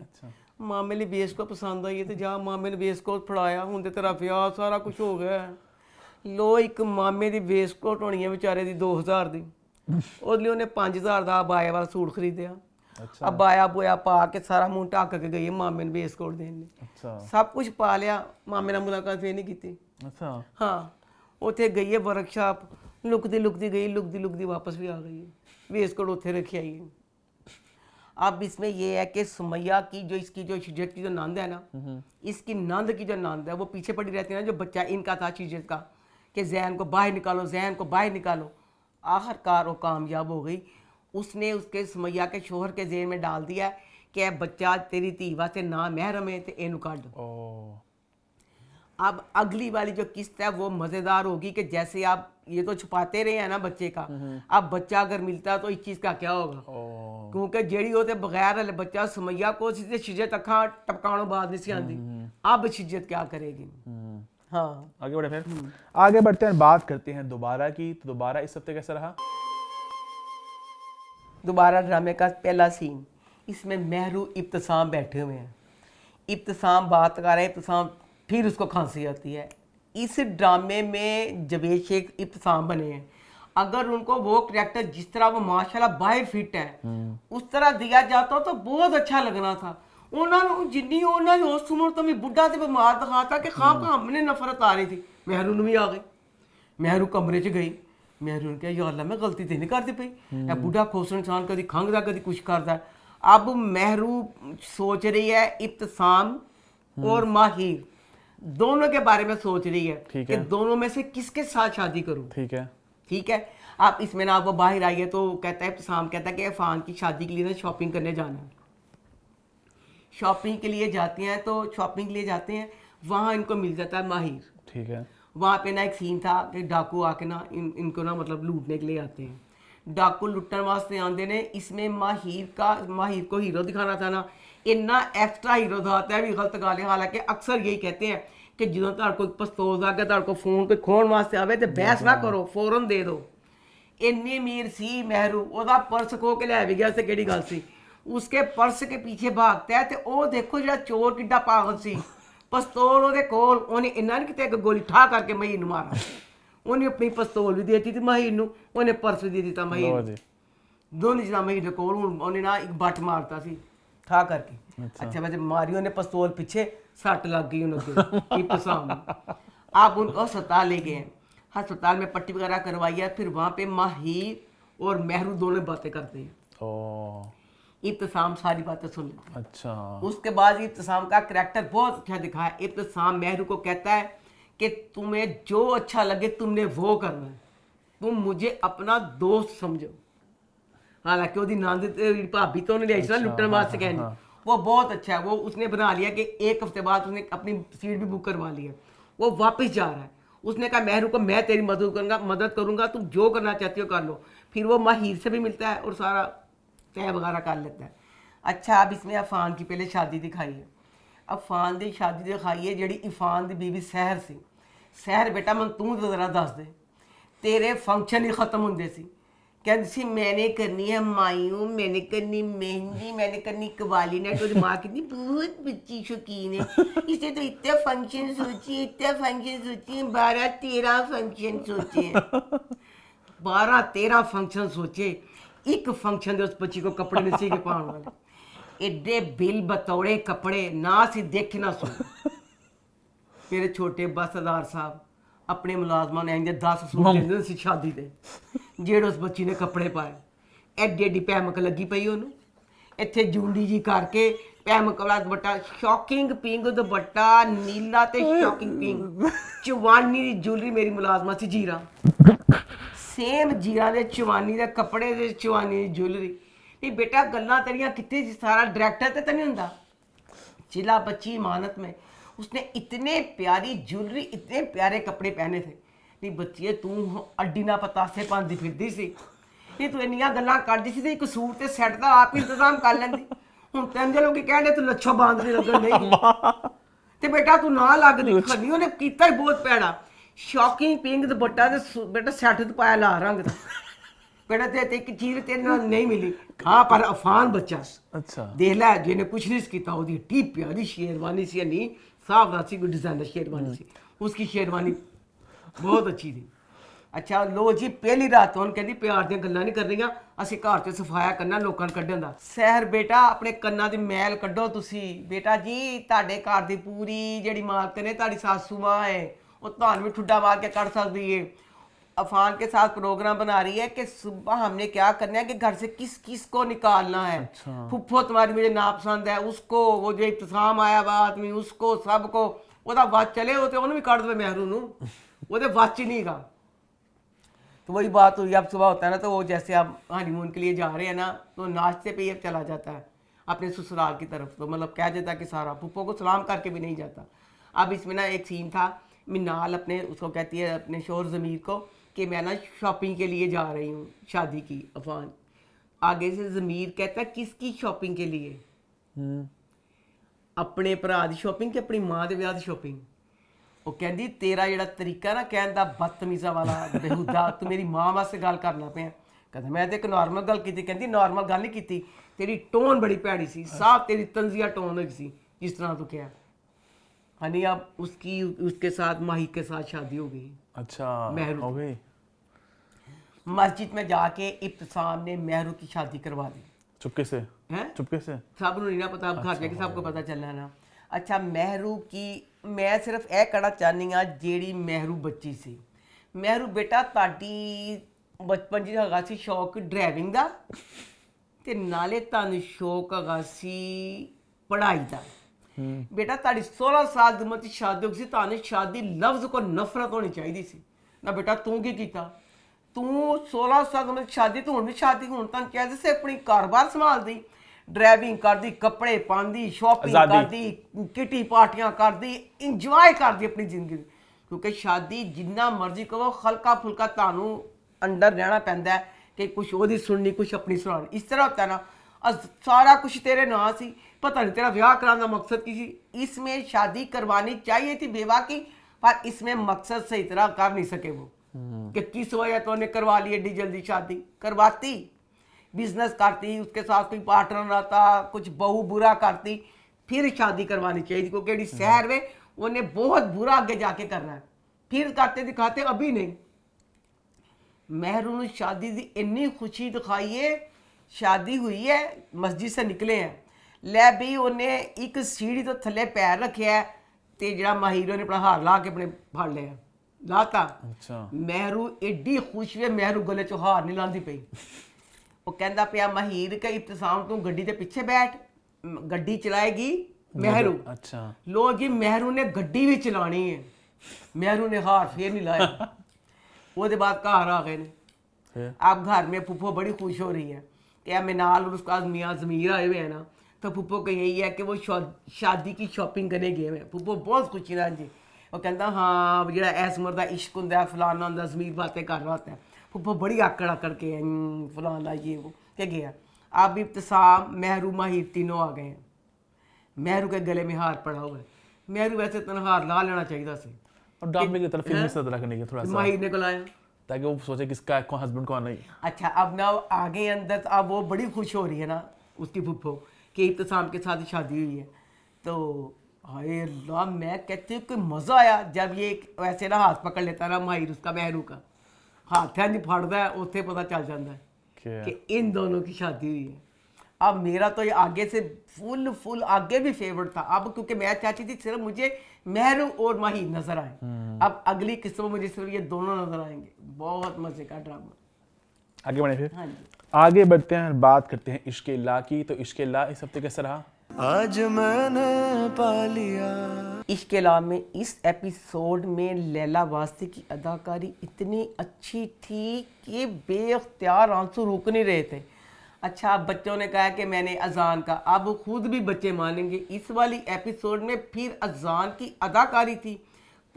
मामे लिए वेस्टकोट पसंद आई है, तो जा मामे ने वेस्टकोट फड़ाया, हूँ तो तेरा ब्याह सारा कुछ हो गया है। लो एक मामे की वेस्टकोट होनी है बेचारे की 2000 की, उसलिए उन्हें 5000 का अबाया वाला सूट खरीदया। अच्छा। अबाया बोया पा के सारा मुंह ढक के गई है मामे ने वेस्टकोट देने। अच्छा। सब कुछ पा लिया, मामे ने मुलाकात फिर नहीं की। अच्छा। हाँ, उत्थे गई है वर्कशॉप, लुकदी गई, लुकदी वापस भी आ गई है, वेस्टकोट उत्थे रखी आई है। अब इसमें यह है कि सुमैया की जो इसकी जो शिजत की जो नंद है ना, इसकी नंद की जो नंद है वो पीछे पड़ी रहती है ना, जो बच्चा इनका था शिजत का, कि जहन को बाहर निकालो, जहन को बाहर निकालो। आखिरकार वो कामयाब हो गई, उसने उसके सुमैया के शोहर के जहन में डाल दिया कि बच्चा तेरी धी वास्ते ना महरम है, तो इनू काट दो। अब अगली वाली जो किस्त है वो मज़ेदार होगी कि जैसे आप ये तो छुपाते रहे हैं ना बच्चे का, अब बच्चा अगर मिलता है तो इस चीज़ का क्या होगा, क्योंकि जेड़ी होते बगैर वाले बच्चा सुमैया को सीधे शिजत अखा टपकानो बाद नहीं सी आती, अब शिजत क्या करेगी। हाँ, आगे बढ़े, फिर आगे बढ़ते हैं, बात करते हैं दोबारा की। तो दोबारा इस हफ्ते कैसा रहा? दोबारा ड्रामे का पहला सीन, इसमें महरू इब्तिसाम बैठे हुए हैं, इब्तिसाम बात कर रहे हैं, इब्तिसाम फिर उसको खांसी आती है। इस ड्रामे में जवेद शेख इब्तिसाम बने हैं, अगर उनको वो करैक्टर जिस तरह वो माशाल्लाह बाहर फिट है उस तरह दिया जाता तो बहुत अच्छा लगना था। उन्होंने जिन्नी उन्होंने उस उम्र तो मैं बुढ़ा से बीमार दिखाता कि खां खां हमने नफरत आ रही थी। महरू भी आ गई, महरू कमरे च गई, महरू ने कहा यार अल्लाह मैं गलती तो नहीं करती पई, बुढ़ा खोस इंसान कभी खंघदा कभी कुछ करता। अब महरू सोच रही है इब्तिसाम और माहिर दोनों के बारे में सोच रही है कि दोनों में से किसके साथ शादी करूं। ठीक है। आप इसमें ना वो बाहर आई है तो कहता है इब्तिसाम कहता है कि इरफान की शादी के लिए ना शॉपिंग करने जाना है। शॉपिंग के लिए जाते हैं तो शॉपिंग के लिए जाते हैं, वहाँ इनको मिल जाता है माहिर। ठीक है। वहाँ पे ना एक सीन था कि डाकू आके ना इनको ना मतलब लूटने के लिए आते हैं। डाकू लुट्टन वास्ते आते ने। इसमें माहिर को हीरो दिखाना था ना, इन्ना एक्स्ट्रा हीरो दिखाता है भी गलत गल है। हालांकि अक्सर यही कहते हैं कि जो तुहाडे कोई पिस्तौल आके तुहाडे को फोन कोई खोण वास्ते आवे तो बहस ना करो, फौरन दे दो। इन्नी अमीर सी मेहरू, ओदा पर्स खो के लै भी गया से केड़ी गल सी। उसके पर्स के पीछे भागता है तो वो देखो जो चोर किड्डा पागल सी, पिस्तौल ਉਹਦੇ ਕੋਲ ਉਹਨੇ ਇੰਨਾ ਨਹੀਂ ਕਿਤੇ ਇੱਕ ਗੋਲੀ ਠਾ ਕਰਕੇ ਮਹੀਰ ਨੂੰ ਮਾਰਾ। ਉਹਨੇ ਆਪਣੀ ਪਿਸਤੌਲ ਵੀ ਦੇ ਦਿੱਤੀ ਤੇ ਮਹੀਰ ਨੂੰ, ਉਹਨੇ ਪਰਸ ਵੀ ਦੇ ਦਿੱਤਾ ਮਹੀਰ ਨੂੰ। ਦੋਨੇ ਜਣਾ ਮਹੀਰ ਦੇ ਕੋਲ ਹੁਣ ਉਹਨੇ ਨਾ ਇੱਕ ਬੱਟ ਮਾਰਤਾ ਸੀ ਠਾ ਕਰਕੇ। अच्छा वैसे मारी ਉਹਨੇ पिस्तौल पीछे सट लग गई उन्हें इब्तिसाम। आप उनको अस्पताल ले गए, अस्पताल में पट्टी वगैरह करवाई है। फिर वहाँ पे माहिर और मेहरू दोनों बातें करते हैं। इब्तिसाम सारी बातें सुन लेता है। अच्छा। उसके बाद इब्तिसाम का करैक्टर बहुत अच्छा दिखा है। इब्तिसाम मेहरू को कहता है कि तुम्हें जो अच्छा लगे तुमने वो करना है, तुम मुझे अपना दोस्त समझो। हालांकि वो नंद भाभी तो उन्हें लिया लुट्टन वास्ते कहनी, वो बहुत अच्छा है। वो उसने बना लिया कि एक हफ्ते बाद उसने अपनी सीट भी बुक करवा ली है। वो वापस जा रहा है। उसने कहा मेहरू को मैं तेरी मदद करूंगा, तुम जो करना चाहती हो कर लो। फिर वो माहिर से भी मिलता है और सारा तय वगैरह कर लेता है। अच्छा, अब इसमें अफान की पहले शादी दिखाई है। अफान की शादी दिखाई है जी इफान की बीवी सहर सी। सहर बेटा मैं तू तो जरा दस दे, तेरे फंक्शन ही खत्म होंगे सी। कहती सी मैंने करनी है मायूं, मैंने करनी मेहंदी, मैंने करनी कवाली ने। तो माँ कितनी बहुत बच्ची शौकीन है, इसे तो इतने फंक्शन सोचिए, इतने फंक्शन सोचिए, 12-13 फंक्शन सोचे, 12-13 फंक्शन सोचे। एक फंक्शन दे उस बच्ची को कपड़े नहीं सी के पाने वाले, एडे बिल बतौड़े कपड़े ना सी देखे ना सुन। मेरे छोटे बसदार साहब अपने मुलाजमान ने आएंगे 10 सूट देंदे सी शादी दे, जेड़ उस बच्ची ने कपड़े पाए। एडी एडी पैमक लगी पई ओनू, इत्थे जूंडी जी करके पैमक वाला दुपट्टा, शॉकिंग पिंक दुपट्टा नीला ते शॉकिंग पिंक, चवानी दी ज्वेलरी। मेरी मुलाजमा सी जीरा, सेम जीरा दे चवानी दे कपड़े दे चवानी दी ज्वेलरी। नहीं बेटा गल्लां तेरियां कित्ते सारा डायरेक्टर ते नहीं हुंदा। जिला बच्ची इमानत में उसने इतने प्यारी ज्वेलरी, इतने प्यारे कपड़े पहने थे। नहीं बच्चिए तू अड्डी ना पतासे पांदी फिरदी सी, नहीं तू इन्नियां गल्लां करदी सी ते एक सूट ते सैट दा आप ही इंतजाम कर लैंदी। हुण तैਨੂੰ लोग कहंदे तू लच्छो बांधने लगन नहीं ते बेटा तू ना लगदी। खनी ਉਹਨੇ ਕੀਤਾ ही बहुत पैड़ा। शॉकिंग पिंक दुपट्टा ते बेटा सैट ते पाया ला रंग दा बेटा ते एक चीज तेरे नाल नहीं मिली। हाँ पर अफान बच्चा अच्छा देख लै जिन्हें कुछ नहीं कीता, ਉਹਦੀ टी प्यारी शेरवानी सी, नहीं साफ रासी कोई डिजाइनर शेरवानी सी, उसकी शेरवानी बहुत अच्छी थी। अच्छा लो जी पहली रात तो कहती प्यार दी गल्लां नहीं करनियां, असीं घर च सफाया करना लोकां नूं कड्ढण दा। सहर बेटा अपने कन्नां दी मैल कड्ढो तुसी। बेटा जी तुहाडे घर दी पूरी जिहड़ी मालकन है तुहाडी सासू मां है, वो तुहानूं भी ठुड्डा मार के कढ सकदी है। अफान के साथ प्रोग्राम बना रही है कि सुबह हमने क्या करना है कि घर से किस किस को निकालना है। फुफ्फो तुम्हारी मुझे नापसंद है उसको, वो जो इब्तिसाम आया हुआ आदमी उसको, सबको ਉਹਦਾ वाच चले वो तो उन्हें भी काट दे मेहरू नूं, वो वाच ही नहीं गा। तो वही बात हुई। अब सुबह होता है ना तो वो जैसे आप हनीमून के लिए जा रहे हैं ना तो नाश्ते पे ही चला जाता है अपने ससुराल की तरफ। तो मतलब कह देता कि सारा फुफ्फो को सलाम करके भी नहीं जाता। अब इसमें ना एक सीन था, मिनाल अपने उसको कहती है अपने शोहर ज़मीर को कि मैं ना शॉपिंग के लिए जा रही हूँ शादी की। अफान आगे से ज़मीर कहता है किसकी शॉपिंग के लिए? अपने भरा की शॉपिंग कि अपनी माँ के ब्याह की शॉपिंग? वो कहती तेरा जिहड़ा तरीका ना कहने का बदतमीज़ा वाला बेहुदा, तू मेरी माँ वास्ते गल करना पे। कहता मैं तो एक नॉर्मल गल की। कहती नॉर्मल गल नहीं की, तेरी टोन बड़ी भैड़ी सी, साफ तेरी तंजिया टोन हुई सी जिस तरह तू क्या। हनी अब उसके साथ माही के साथ शादी हो गई। अच्छा मेहरू हो गई। मस्जिद में जाके इब्तिसाम ने मेहरू की शादी करवा दी चुपके से। हैं चुपके से सब नहीं ना पता, अब घर जाके सबको पता चलना है ना। अच्छा मेहरू की मैं सिर्फ यह कहना चाहनी हाँ जेड़ी मेहरू बच्ची सी, मेहरू बेटा ताड़ी बचपन च हैगा सी शौक ड्राइविंग का ते नाले तुहानूं शौक हैगा सी पढ़ाई का। बेटा ताड़ी 16 साल की उम्र च शादी हो गई, तुहानूं शादी लफ्ज़ को नफरत होनी चाहिए सी ना। बेटा तू की कीता? तू 16 साल की उम्र शादी, तू हुण भी शादी हुण तुहानूं चाहिए सी अपनी कारोबार संभालदी, ड्राइविंग करदी, कपड़े पांदी, शॉपिंग करदी, किटी पार्टियां करदी, इंजॉय करदी अपनी जिंदगी। ਕਿਉਂਕਿ ਸ਼ਾਦੀ ਜਿੰਨਾ ਮਰਜ਼ੀ ਕਰੋ ਹਲਕਾ ਫੁਲਕਾ ਤੁਹਾਨੂੰ ਅੰਦਰ ਰਹਿਣਾ ਪੈਂਦਾ ਹੈ ਕਿ ਕੁਛ ਉਹਦੀ ਸੁਣਨੀ ਕੁਛ ਆਪਣੀ ਸੁਣਾਉਣੀ ਇਸ ਤਰ੍ਹਾਂ ਹੁੰਦਾ ਨਾ सारा कुछ तेरे नाम सी पता नहीं तेरा ब्याह कराने का मकसद की सी इसमें शादी करवानी चाहिए थी बेवा की पर इसमें मकसद सही तरह कर नहीं सके वो कि किस वजह तो उन्हें करवा ली एडी जल्दी शादी करवाती बिजनेस करती उसके साथ कोई पार्टनर रहता कुछ बहू बुरा करती फिर शादी करवानी चाहिए थी क्योंकि शहर में उन्हें बहुत बुरा आगे जाके करना है फिर करते दिखाते अभी नहीं महरू शादी की इन्नी खुशी दिखाई है शादी हुई है मस्जिद से निकले हैं लै भी उन्हें एक सीढ़ी तो थले पैर रखे है तो जरा माहिर ने अपना हार ला के अपने फड़ लिया लाता अच्छा महरू एडी खुश हुई महरू गले चो हार नहीं लाती पई वो कहता पिया माहिर के इब्तिसाम तू गड्डी के पीछे बैठ गड्डी चलाएगी महरू अच्छा लो जी महरू ने गड्डी भी चलानी है महरू ने हार फिर नहीं लाया वो बाद घर आ गए ने अब घर में फुफो बड़ी खुश हो रही है कि मैं नाल और उसका मियाँ ज़मीर आए हुए हैं ना तो फुप्पो का यही है कि वो शादी की शॉपिंग करने गए हुए हैं फुप्पो बहुत खुशी ना जी वो कहता हाँ जो ऐस उम्र का इश्क होंगे फलाना होंगे ज़मीर बातें कर रहा होता है फुप्पो बड़ी आकड़ के फलाना ये वो क्या गया अब इब्तिसाम महरू माहिर तीनों आ गए हैं महरू के गले में हार पड़ा हुआ है महरू वैसे तो हार ला लेना चाहिए से और डालने की तरफ फिल्मी सदरा करने की थोड़ा सा माहिर ने को लाया ताकि वो सोचे किसका कौन हस्बैंड कौन नहीं अच्छा अब ना आगे अंदर तो अब वो बड़ी खुश हो रही है ना उसकी फुफ्फो कि इब्तिसाम के साथ शादी हुई है तो हाय अल्लाह मैं कहती हूँ कि मज़ा आया जब ये वैसे ना हाथ पकड़ लेता ना माहिर उसका महरू का हाथ है नहीं फटता है उत्थे पता चल जाता है कि इन दोनों की शादी हुई है अब मेरा तो ये आगे से फुल आगे भी फेवरेट था अब क्योंकि मैं चाहती थी सिर्फ मुझे महरू और माहिर नजर आए अब अगली किस्त में मुझे सिर्फ ये दोनों नजर आएंगे बहुत मजे का ड्रामा आगे बढ़े फिर हाँ जी आगे बढ़ते हैं बात करते हैं इश्क इल्लाह की तो इश्क इल्लाह इस हफ्ते कैसा रहा आज मैंने पा लिया इश्क इल्लाह में इस एपिसोड में लैला वास्ती की अदाकारी इतनी अच्छी थी कि बेख्तियार आंसू रुक नहीं रहे थे अच्छा अब बच्चों ने कहा कि मैंने अजान का अब खुद भी बच्चे मानेंगे इस वाली एपिसोड में फिर अजान की अदाकारी थी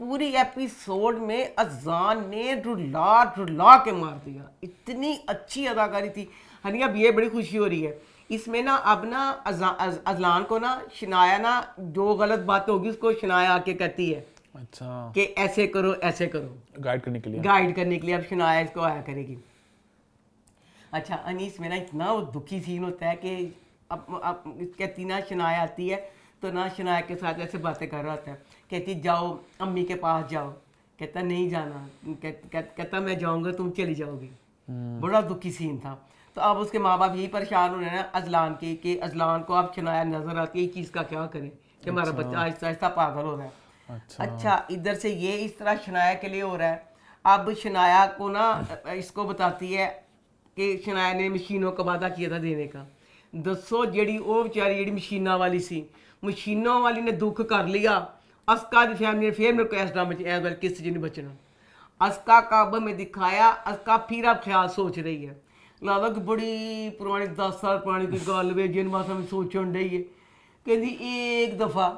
पूरी एपिसोड में अजान ने रुला के मार दिया इतनी अच्छी अदाकारी थी हनी अब ये बड़ी खुशी हो रही है इसमें ना अब ना अजलान को ना शनाया ना जो गलत बात होगी उसको शनाया आके कहती है अच्छा कि ऐसे करो गाइड करने के लिए अब शनाया इसको आया करेगी अच्छा अनीस में ना इतना वो दुखी सीन होता है कि अब कहती ना शनाया आती है तो ना शनाया के साथ ऐसे बातें कर रहा होता है कहती जाओ अम्मी के पास जाओ कहता नहीं जाना कहता मैं जाऊंगा तुम चली जाओगी बड़ा दुखी सीन था तो अब उसके माँ बाप यही परेशान हो रहे हैं ना अजलान के कि अजलान को अब शनाया नजर आती है चीज़ का क्या करें कि हमारा बच्चा आहिस्ता आहिस्ता पागल हो रहा है अच्छा इधर से ये इस तरह शनाया के लिए हो रहा है अब शनाया को ना इसको बताती है कि शनाया ने मशीनों का वादा किया था देने का दसो जी वो बेचारी जी मशीनों वाली सी मशीनों वाली ने दुख कर लिया अस्का की फैमिली ने फिर मेरे को इस ड्रामे वाले किस चीज़ नहीं बचना अस्का का अब में दिखाया अस्का फिर अब ख्याल सोच रही है लगता कि बड़ी पुरानी 10 साल पुरानी कोई गल वे जिन बात में सोचन डई है कहती एक दफ़ा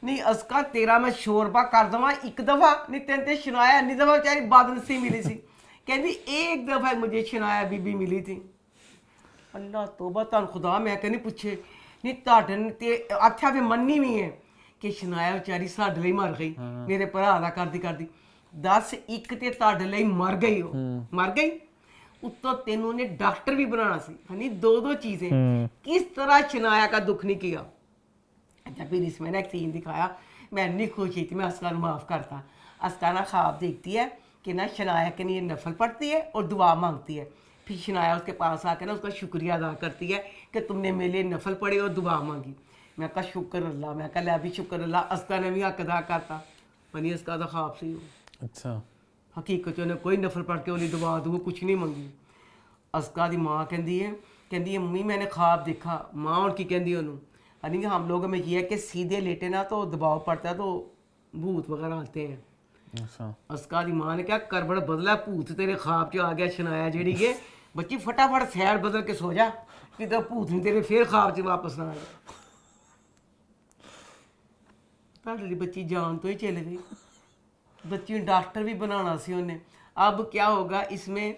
नहीं अस्का तेरा मैं शोरबा कर देवा एक दफ़ा नहीं तेन ते शनाया इन्नी दफ़ा बेचारी बदनसी मिली सी कहती एक दफ़ा मुझे शनाया बीबी मिली थी अल्लाह तोबा तुम खुदा मैं कहनी पूछे नहीं ते अच्छा फिर मन्नी भी है कि शनाया बेचारी साढ़े लिए मर गई मेरे भरा का करती 10 एक ते तुहाडे लिए मर गई हो मर गई उत्तों तेनों ने डॉक्टर भी बनाना सी यानी दो चीजें किस तरह शनाया का दुख नहीं किया अच्छा फिर इसमें ना एक सीन दिखाया मैं इतनी खुशी थी मैं अस्का माफ़ करता अस्का ना ख्वाब देखती है कि ना शनाया के लिए नफल पढ़ती है और दुआ मांगती है फिर शनाया उसके पास आकर ना उसका शुक्रिया अदा करती है कि तुमने मेरे लिए नफल पढ़ी और दुआ मांगी मैं कहा शुक्र अल्लाह मैं कहा भी शुक्र अल्लाह अस्का ने भी हक अदा करता मनी अस्का का ख्वाब से हो अच्छा हकीकत ने कोई नफल पढ़ के उन्हें दुआ दूँ कुछ नहीं मंगी अस्का की माँ कहती है मम्मी मैंने ख्वाब देखा माँ उनकी कहती है यानी कि हम लोगों में ये है कि सीधे लेटे ना तो दबाव पड़ता है तो भूत वगैरह आते हैं अच्छा अस्का की माँ ने क्या करबड़ बदला भूत तेरे ख्वाब च आ गया शनाया जी के बच्ची फटाफट सैर बदल के सो जा कि तो भूत नहीं तेरे फिर ख्वाब च वापस ना आए ਤੁਹਾਡੀ बच्ची जान तो ही चले गई बच्ची डॉक्टर भी बनाना सी उन्हें। अब क्या होगा इसमें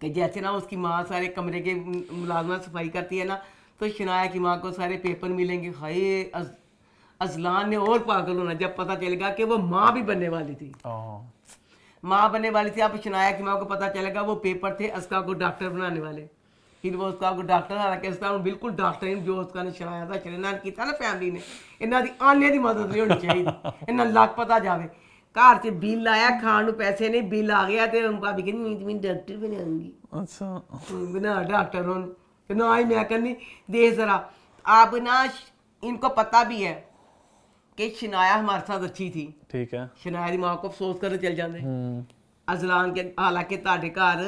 कि जैसे ना उसकी माँ सारे कमरे के मुलाजमा सफाई करती है ना, तो शनाया की माँ को सारे पेपर मिलेंगे। हाय अजलान ने और पागल होना जब पता चलेगा कि वो माँ भी बनने वाली थी, माँ बनने वाली थी। अब शनाया की माँ को पता चलेगा वो पेपर थे अस्का को डॉक्टर बनाने वाले। फिर वो उसका को डॉक्टर हालांकि उसका बिल्कुल डॉक्टर जो उसका ने शनाया था शरेना की था ना फैमिली ने, इन्हों की आने की मदद नहीं होनी चाहिए, इन्हें लग पता जाए। घर से बिल आया, खाण ਨੂੰ पैसे नहीं, बिल आ गया तो भाभी कहती मैं डॉक्टर बनाऊंगी। अच्छा बना डॉक्टर हूँ तो ना ही मैं कहनी देख जरा। अब ना इनको पता भी है कि शनाया हमारे साथ अच्छी थी, ठीक है। शनाया की माँ को अफसोस करने चल जाते अजलान के, हालांकि ਤੁਹਾਡੇ घर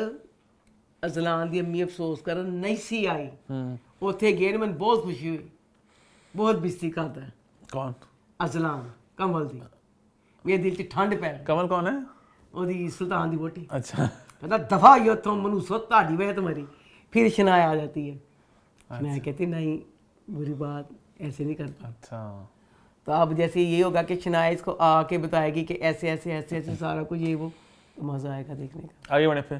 अजलान की अम्मी अफसोस कर नहीं सी आई, ਉੱਥੇ ਗਏ ਨੇ ਮੈਨੂੰ बहुत खुशी हुई, बहुत बेइज्जती करता है कौन? अजलान कमल दी, मेरे दिल 'ਚ ਠੰਡ ਪੈ ਗਈ। कमल कौन है? ਉਹਦੀ सुल्तान ਦੀ वोटी अच्छा कहता दफा ही उतो मनुसो ताड़ी वजह तुम्हारी। फिर शनाया आ जाती है, शनाया कहती नहीं बुरी बात ऐसे नहीं करता। अच्छा तो अब जैसे ये होगा कि शनाया इसको आके बताएगी कि ऐसे ऐसे ऐसे ऐसे सारा कुछ ये वो, तो मज़ा आएगा देखने का। आगे बढ़े फिर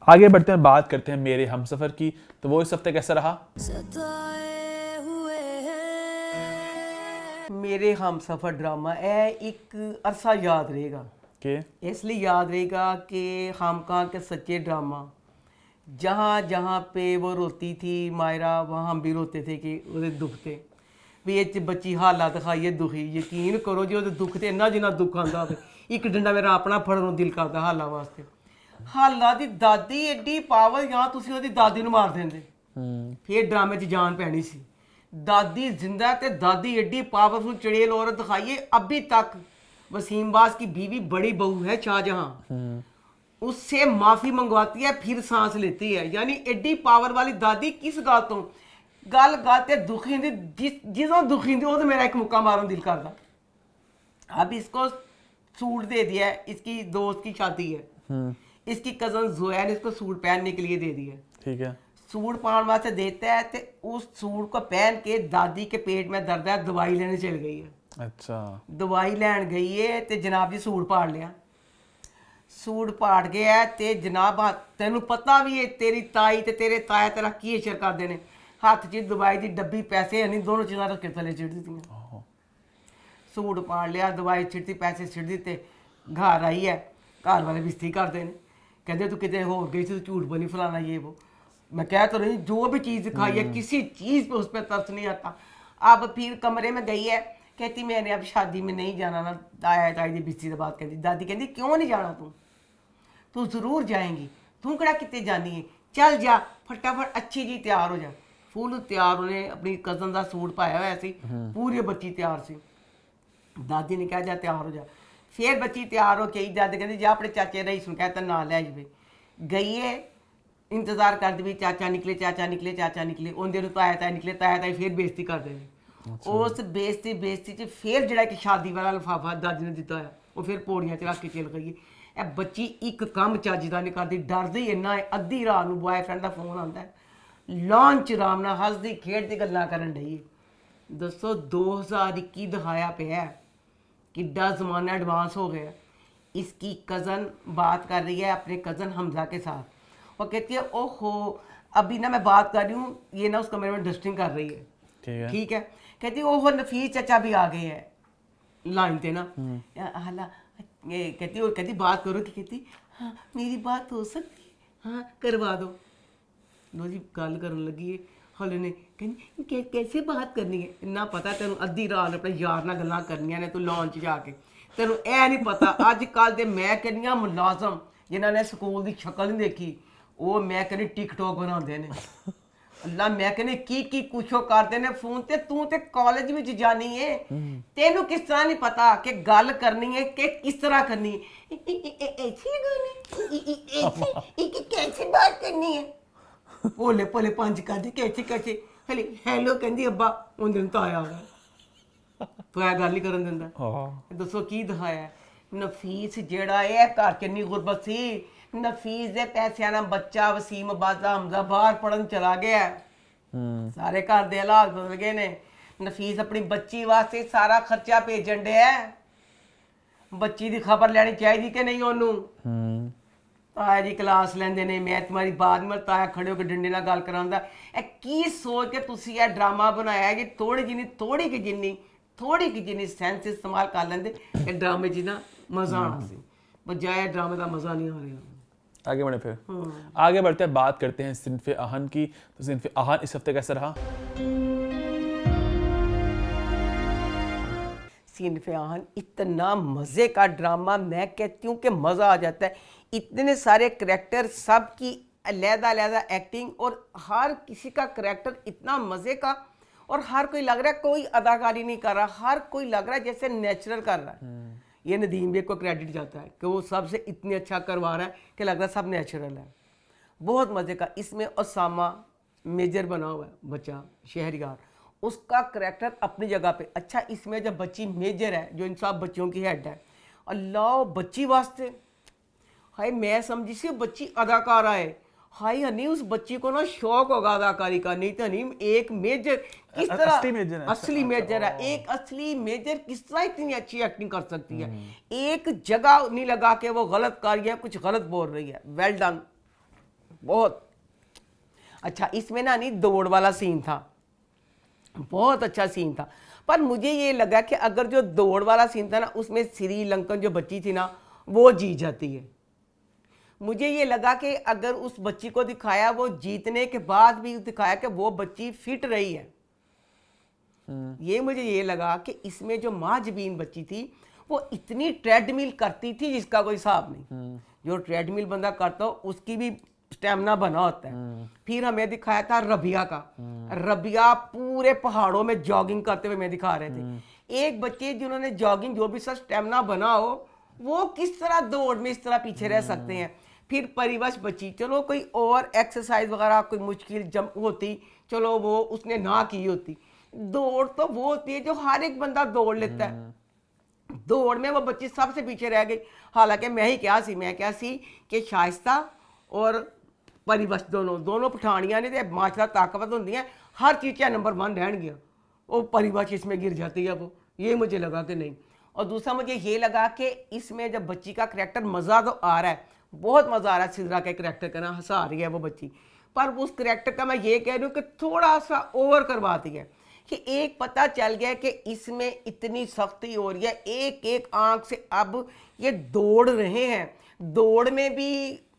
आगे बढ़ते हैं, बात करते हैं मेरे हमसफर की। तो वो इस हफ्ते कैसा रहा? सताए हुए हैं मेरे हमसफर ड्रामा है एक अरसा याद रहेगा, के इसलिए याद रहेगा कि खामकान के सच्चे ड्रामा जहाँ जहाँ पे वो रोती थी मायरा, वहाँ हम भी रोते थे कि ਉਹਦੇ दुख थे भी ये बच्ची हालात दिखाइए दुखी। यकीन करो जी ਉਹਦੇ दुख ਤੇ ਇੰਨਾ ਜਿੰਨਾ ਦੁੱਖ ਆਉਂਦਾ ਹੋਵੇ, ਇੱਕ ਡੰਡਾ ਮੇਰਾ ਆਪਣਾ ਫੜਨ ਨੂੰ ਦਿਲ ਕਰਦਾ ਹਾਲਾਂ ਵਾਸਤੇ। ਹਾਲਾਂ ਦੀ ਦਾਦੀ ਐਡੀ ਪਾਵਰ, ਜਾਂ ਤੁਸੀਂ ਉਹਦੀ ਦਾਦੀ ਨੂੰ ਮਾਰ ਦਿੰਦੇ ਫਿਰ ਡਰਾਮੇ 'ਚ ਜਾਨ ਪੈਣੀ ਸੀ। दादी जिंदा ते दादी एडी पावरफुल चड़ेल औरत दिखाइए। अभी तक वसीम बास की बीवी बड़ी बहू है शाहजहां, उससे माफी मंगवाती है फिर सांस लेती है। यानी एडी पावर वाली दादी किस गल तो गल ते दुखी होंदी, जिसों दुखी होंदी वो तो मेरा एक मुक्का मारन दिल करदा। अब इसको सूट दे दिया है, इसकी दोस्त की शादी है, इसकी कजन जोया ने इसको सूट पहनने के लिए दे दिया, ठीक है। सूट पाने वास्ते देता है तो उस सूट को पहन के दादी के पेट में दर्द है, दवाई लेने चल गई है। अच्छा दवाई लैन गई है तो जनाब जी सूट पाड़ लिया, सूट पाड़ गया तो जनाब तेनू पता भी है तेरी ताई ते तेरे ताया तेरा की इशर करते हैं, हाथ च दवाई की डब्बी पैसे नहीं, दोनों चीज़ां रख के थले छिड़ दी। सूट पाड़ लिया, दवाई छिड़ती, पैसे छिड़ दिते, घर आई है, घर वाले बेइज्जती करते हैं, कहते तू कितने हो गई थी, झूठ बोली फलाना ये वो। मैं कह तो रही जो भी चीज़ खाई है किसी चीज़ पे उस पर तरस नहीं आता। अब फिर कमरे में गई है, कहती मैंने अब शादी में नहीं जाना ना, ताया ताई की बेइज्जती की बात कहती। दादी कहती क्यों नहीं जाना तू ज़रूर जाएंगी, तू कड़ा कितने जानी है, चल जा फटाफट अच्छी जी तैयार हो जा। फुल तैयार, उन्हें अपनी कज़न का सूट पाया हुआ सी, पूरी बच्ची तैयार सी। दादी ने कहा जा तैयार हो जा, फिर बच्ची तैयार हो के दादी कहती जा अपने चाचे रईस ਨੂੰ कहता ना लै जावे। गई है, इंतजार कर दी चाचा निकले चाचा निकले चाचा निकले, उनके ताया ताया निकले, ताया ताई फिर बेइज्जती कर देनी। उस बेइज्जती च फिर जो कि शादी वाला लिफाफा दादी ने दिता है वो फिर पौड़ियां च रख के चल गई है। बच्ची एक कम चज का नहीं करती, डरदी इन्ना है। अद्धी रात को बॉयफ्रेंड का फोन आता है, लॉन च आराम नाल हसदी खेडदी गल्लां करन डई है। दसो 2021 दिखाया पिया किड्डा ज़माना एडवांस हो गया। इसकी कज़न बात कर रही है अपने कज़न हमजा के साथ, वो कहती है ओहो अभी ना मैं बात कर रही हूँ, ये ना उस कमरे में डस्टिंग कर रही है, ठीक है। कहती ओहो नफीस चाचा भी आ गए हैं लाइन पे ना, हाला कहती बात करो कि कहती हाँ मेरी बात हो सकती है, हाँ करवा दो। लो जी गल करन लगी है, हले ने कहती कैसे बात करनी है, इन्ना पता तेन अद्धी रात अपने यार नाल गल्लां करनियां ने, तू लॉन्च जाके तेन ए नहीं पता। अजकल दे मैं कहनी मुलाजम जिन्होंने स्कूल की शक्ल नहीं देखी, वो मैं कहनी टिकटॉक बनाते हैं। अल्लाह मैं कहनी की कुछ करते हैं फोन ते, तू ते कॉलेज में जानी है, तेनू किस तरह नहीं पता कि गल करनी है कि किस तरह करनी है, ऐसी करनी कैसे बात करनी है, भोले भोले पंज करते कैसे कैसे हले हेलो कहती अब्बा उन दिन तो आया तो आ गल ही करन दिंदा। दसो की दिखाया नफीस जेड़ा है घर किन्नी गुरबत सी, नफीस दे पैसों ना बच्चा वसीम बाजा हमजा बाहर पढ़न चला गया, सारे घर दे हालात बदल गए ने। नफीस अपनी बच्ची वास्ते सारा खर्चा भेजन डे है, ਬੱਚੀ ਦੀ ਖਬਰ ਲੈਣੀ ਚਾਹੀਦੀ ਕਿ ਨਹੀਂ ਉਹਨੂੰ ਤਾਇਆ ਜੀ ਕਲਾਸ ਲੈਂਦੇ ਨੇ ਮੈਂ ਤੁਹਾਡੀ ਬਾਤ ਮਰ ਤਾਇਆ ਖੜੇ ਹੋ ਕੇ ਡੰਡੇ ਨਾਲ ਗੱਲ ਕਰਾਉਂਦਾ ਇਹ ਕੀ ਸੋਚ ਕੇ ਤੁਸੀਂ ਇਹ ਡਰਾਮਾ ਬਣਾਇਆ ਕਿ ਥੋੜੀ ਕਿ ਜਿੰਨੀ ਸੈਂਸ ਇਸਤੇਮਾਲ ਕਰ ਲੈਂਦੇ ਇਹ ਡਰਾਮੇ 'ਚ ਨਾ मजा आना सी बजाय ड्रामे का मजा नहीं आ रहा। आगे बढ़े फिर आगे बढ़ते हैं, बात करते हैं सिन्फ़े आहन की। तो सिन्फ़े आहन इस हफ्ते कैसा रहा? सिन्फ़े आहन इतना मज़े का ड्रामा, मैं कहती हूँ कि मज़ा आ जाता है। इतने सारे करैक्टर, सब की अलग-अलग एक्टिंग और हर किसी का करैक्टर इतना मज़े का और हर कोई लग रहा है कोई अदाकारी नहीं कर रहा, हर कोई लग रहा है जैसे नेचुरल कर रहा है। ये नदीम बेग को क्रेडिट जाता है कि वो सबसे इतने अच्छा करवा रहा है कि लग रहा है सब नेचुरल है। बहुत मज़े का। इसमें उसामा मेजर बना हुआ है बच्चा शहरियार, उसका करैक्टर अपनी जगह पे अच्छा। इसमें जब बच्ची मेजर है जो इन सब बच्चियों की हेड है, अल्लाह बच्ची वास्ते हाय मैं समझी सी बच्ची अदाकारा है। हाय हनी उस बच्ची को ना शौक होगा अदाकारी का, नहीं तो नहीं एक मेजर किस तरह असली मेजर है, एक असली मेजर किस तरह इतनी अच्छी एक्टिंग कर सकती है। एक जगह नहीं लगा के वो गलत कर रही है, कुछ गलत बोल रही है। वेल डन, बहुत अच्छा। इसमें ना नहीं दौड़ वाला सीन था, बहुत अच्छा सीन था, पर मुझे ये लगा कि अगर जो दौड़ वाला सीन था ना उसमें श्रीलंकन जो बच्ची थी ना वो जीत जाती है। मुझे ये लगा कि अगर उस बच्ची को दिखाया, वो जीतने के बाद भी दिखाया कि वो बच्ची फिट रही है। ये मुझे ये लगा कि इसमें जो माजबीन बच्ची थी वो इतनी ट्रेडमिल करती थी जिसका कोई हिसाब नहीं। जो ट्रेडमिल बंदा करता हो उसकी भी स्टेमिना बना होता है। फिर हमें दिखाया था रबिया का, रबिया पूरे पहाड़ों में जॉगिंग करते हुए मैं दिखा रहे थे। एक बच्चे जिन्होंने जॉगिंग जो भी सब स्टेमिना बना हो वो किस तरह दौड़ में इस तरह पीछे रह सकते हैं। फिर परिवश बची, चलो कोई और एक्सरसाइज वगैरह कोई मुश्किल जंप होती, चलो वो उसने ना की होती। दौड़ तो वो होती है जो हर एक बंदा दौड़ लेता है, दौड़ में वो बच्ची सबसे पीछे रह गई। हालांकि मैं क्या सी कि शाइस्ता और परिवश दोनों पठानियां ने माशाल्लाह ताकतवर होंगी हैं, हर चीज़ का नंबर 1 रहन गया। वो परिवश इसमें गिर जाती है, वो ये मुझे लगा कि नहीं। और दूसरा मुझे ये लगा कि इसमें जब बच्ची का करैक्टर मज़ा तो आ रहा है, बहुत मज़ा आ रहा है। सिद्रा के करैक्टर का ना हंसा रही है वो बच्ची, पर उस करैक्टर का मैं ये कह रही हूँ कि थोड़ा सा ओवर करवाती है। कि एक पता चल गया कि इसमें इतनी सख्ती हो रही है, एक एक आंख से अब ये दौड़ रहे हैं, दौड़ में भी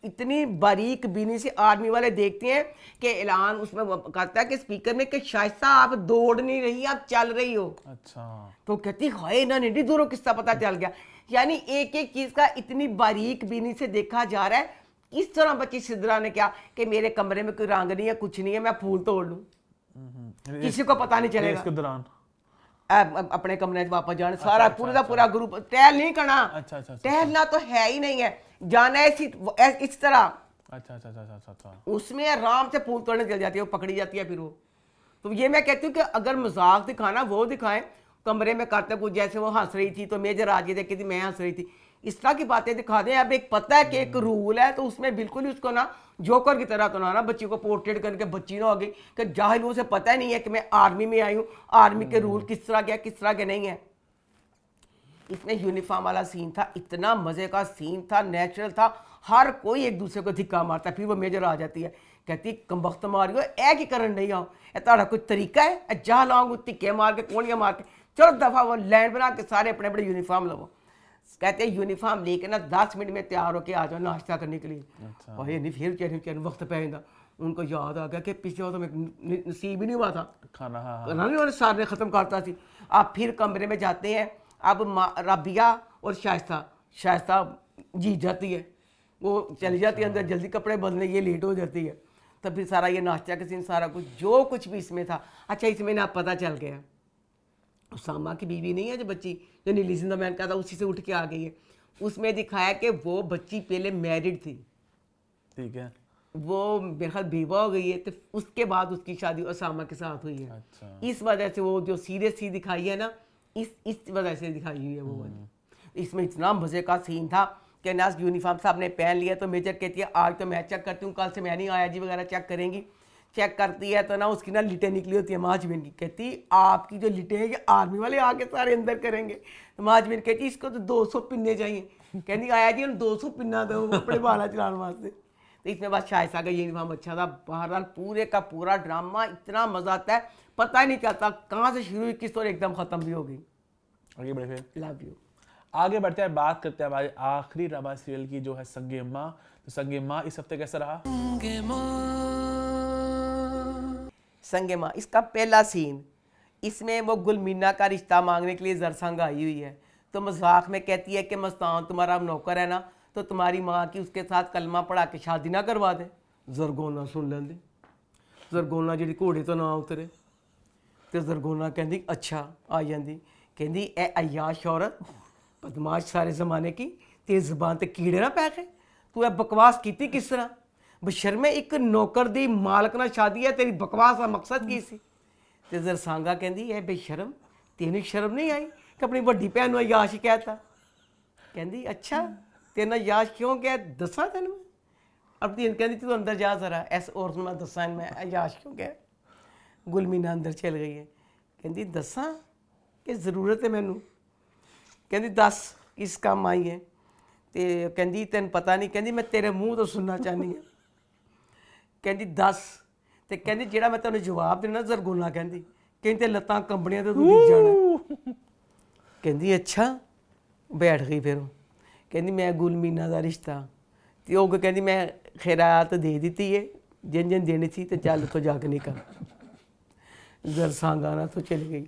इतनी बारीक बीनी से आर्मी वाले देखते हैं कि ऐलान उसमें करता है कि स्पीकर में कि शाइस्ता आप दौड़ नहीं रही, आप चल रही हो। अच्छा, तो कहती हाय ना निडी दूरों किस्सा पता चल गया। यानी एक एक चीज का इतनी बारीक बीनी से देखा जा रहा है। किस तरह बच्ची सिद्रा ने क्या कि मेरे कमरे में कोई रंग नहीं है, कुछ नहीं है, मैं फूल तोड़ लूं, किसी को पता नहीं चलेगा। इसके दौरान अपने कमरे में वापस जाना, सारा पूरा ग्रुप टहल नहीं करना। अच्छा, टहलना तो है ही नहीं है, जाना है इस तरह। अच्छा। उसमें आराम से फूल तोड़ने चल जाती है, वो पकड़ी जाती है फिर वो। तो ये मैं कहती हूँ कि अगर मजाक दिखाना वो दिखाएं, कमरे में करते कुछ जैसे वो हंस रही थी तो मेजर आ गई देखी थी मैं हंस रही थी, इस तरह की बातें दिखा दें। अब एक पता है कि एक रूल है तो उसमें बिल्कुल ही उसको ना जोकर की तरह तो ना बच्ची को पोर्ट्रेट करके बच्ची ना होगी कि जाहिल उसे पता ही नहीं है कि मैं आर्मी में आई हूँ, आर्मी के रूल किस तरह के किस तरह के नहीं है। इसमें यूनिफॉर्म वाला सीन था, इतना मजे का सीन था, नेचुरल था, हर कोई एक दूसरे को धिक्का मारता। फिर वो मेजर आ जाती है, कहती कमबख्त मारियो ए की करन नहीं आओ, ताड़ा कोई तरीका है जा लाऊंग धिक्के मार के कोड़ियाँ मार के, चलो दफा वो लैंड बना के सारे अपने अपने यूनिफॉर्म लो। कहते हैं यूनिफॉर्म लेके ना 10 मिनट में तैयार होके आ जाओ नाश्ता करने के लिए। और ये नहीं फिर चैन वक्त पे उनको याद आ गया कि पिछले तो नसीब ही नहीं हुआ था खाना, उन्होंने सारे खत्म करता थी। आप फिर कमरे में जाते हैं, अब रबिया और शाइस्ता जीत जाती है, वो चली जाती है अंदर, जल्दी कपड़े बदलने ये लेट हो जाती है। तब फिर सारा ये नाश्ता के सीन सारा कुछ जो कुछ भी इसमें था। अच्छा, इसमें ना पता चल गया उसामा की बीवी नहीं है जो बच्ची जो नीली जिंदा मैंने कहा था उसी से उठ के आ गई है, उसमें दिखाया कि वो बच्ची पहले मैरिड थी, ठीक है, वो मेरे ख्याल बेवा हो गई है, तो उसके बाद उसकी शादी उसामा के साथ हुई है। अच्छा। इस वजह से वो जो सीरियस सी दिखाई है ना, इस वजह से दिखाई हुई है वो वाली। इसमें इतना मज़े का सीन था कि नाज यूनिफॉर्म साहब ने पहन लिया तो मेजर कहती है आज तो मैं चेक करती हूँ, कल से मैं नहीं आया जी वगैरह चेक करेंगी। चेक करती है तो ना उसकी ना लिटें निकली होती है महाजबीन की। कहती आपकी जो लिटें हैं ये आर्मी वाले आके सारे अंदर करेंगे। तो महाजबीन कहती इसको तो 200 पिन्ने चाहिए। कहती आया जी हम 200 पिन्ना दो अपने बाला चलाने वास्ते। तो इसमें बस शाइस्ता का यूनिफॉर्म अच्छा था। बहरहाल पूरे का पूरा ड्रामा इतना मजा आता है, पता ही नहीं चलता कहाँ से शुरू हुई किस और एकदम खत्म भी हो गई। आगे बढ़े फिर। Love you. आगे बढ़ते हैं, बात करते हैं हमारे आखिरी ड्रामा सीरियल की जो है संगे माँ। तो संगे माँ इस हफ्ते कैसा रहा? संगे माँ इसका पहला सीन, इसमें वो गुलमीना का रिश्ता मांगने के लिए जरसंग आई हुई है। तो मजाक में कहती है कि मस्तान तुम्हारा नौकर है ना, तो तुम्हारी माँ की उसके साथ कलमा पढ़ा के शादी ना करवा दे। जरगोना सुन लेंदे, जरगोना जी घोड़े तो ना उतरे। तो जरगोना कहती अच्छा आ जाती, कहती ए अयाश औरत बदमाश सारे जमाने की, तेरी जबान ते कीड़े ना पै गए, तू ए बकवास की किस तरह? बशर्मे एक नौकर दी मालक नाल शादी है, तेरी बकवास का मकसद की सी? ते जरसांगा कहती ए बेशरम तेनू शर्म नहीं आई कि अपनी वड्डी भैन नूं अयाश ही कहता? कहती अच्छा तेरे नाल याश क्यों कह दसा तेन मैं? अब तीन कहती तू अंदर जा जरा, ऐस औरत नूं मैं दसा मैं अयाश क्यों कह? गुलमीना अंदर चल गई है, कहती दसा कि जरूरत है मैनू? कहती दस किस काम आई है? तो कहती तेन पता नहीं, कहती मैं तेरे मुँह तो सुनना चाहनी है। कहती दस, तो कहती जेड़ा मैं तेन जवाब देना जरगोना कहती, कहती ते लत्तां कंबनियां तो तू डिग जाना। कहती अच्छा, बैठ गई फिर। कहती मैं गुलमीना का रिश्ता, तो वो कहती मैं खैरात दे दी है जिन जिन देनी थी, तो चल तो जाके निकल। जरसांगा ना तो चली गई।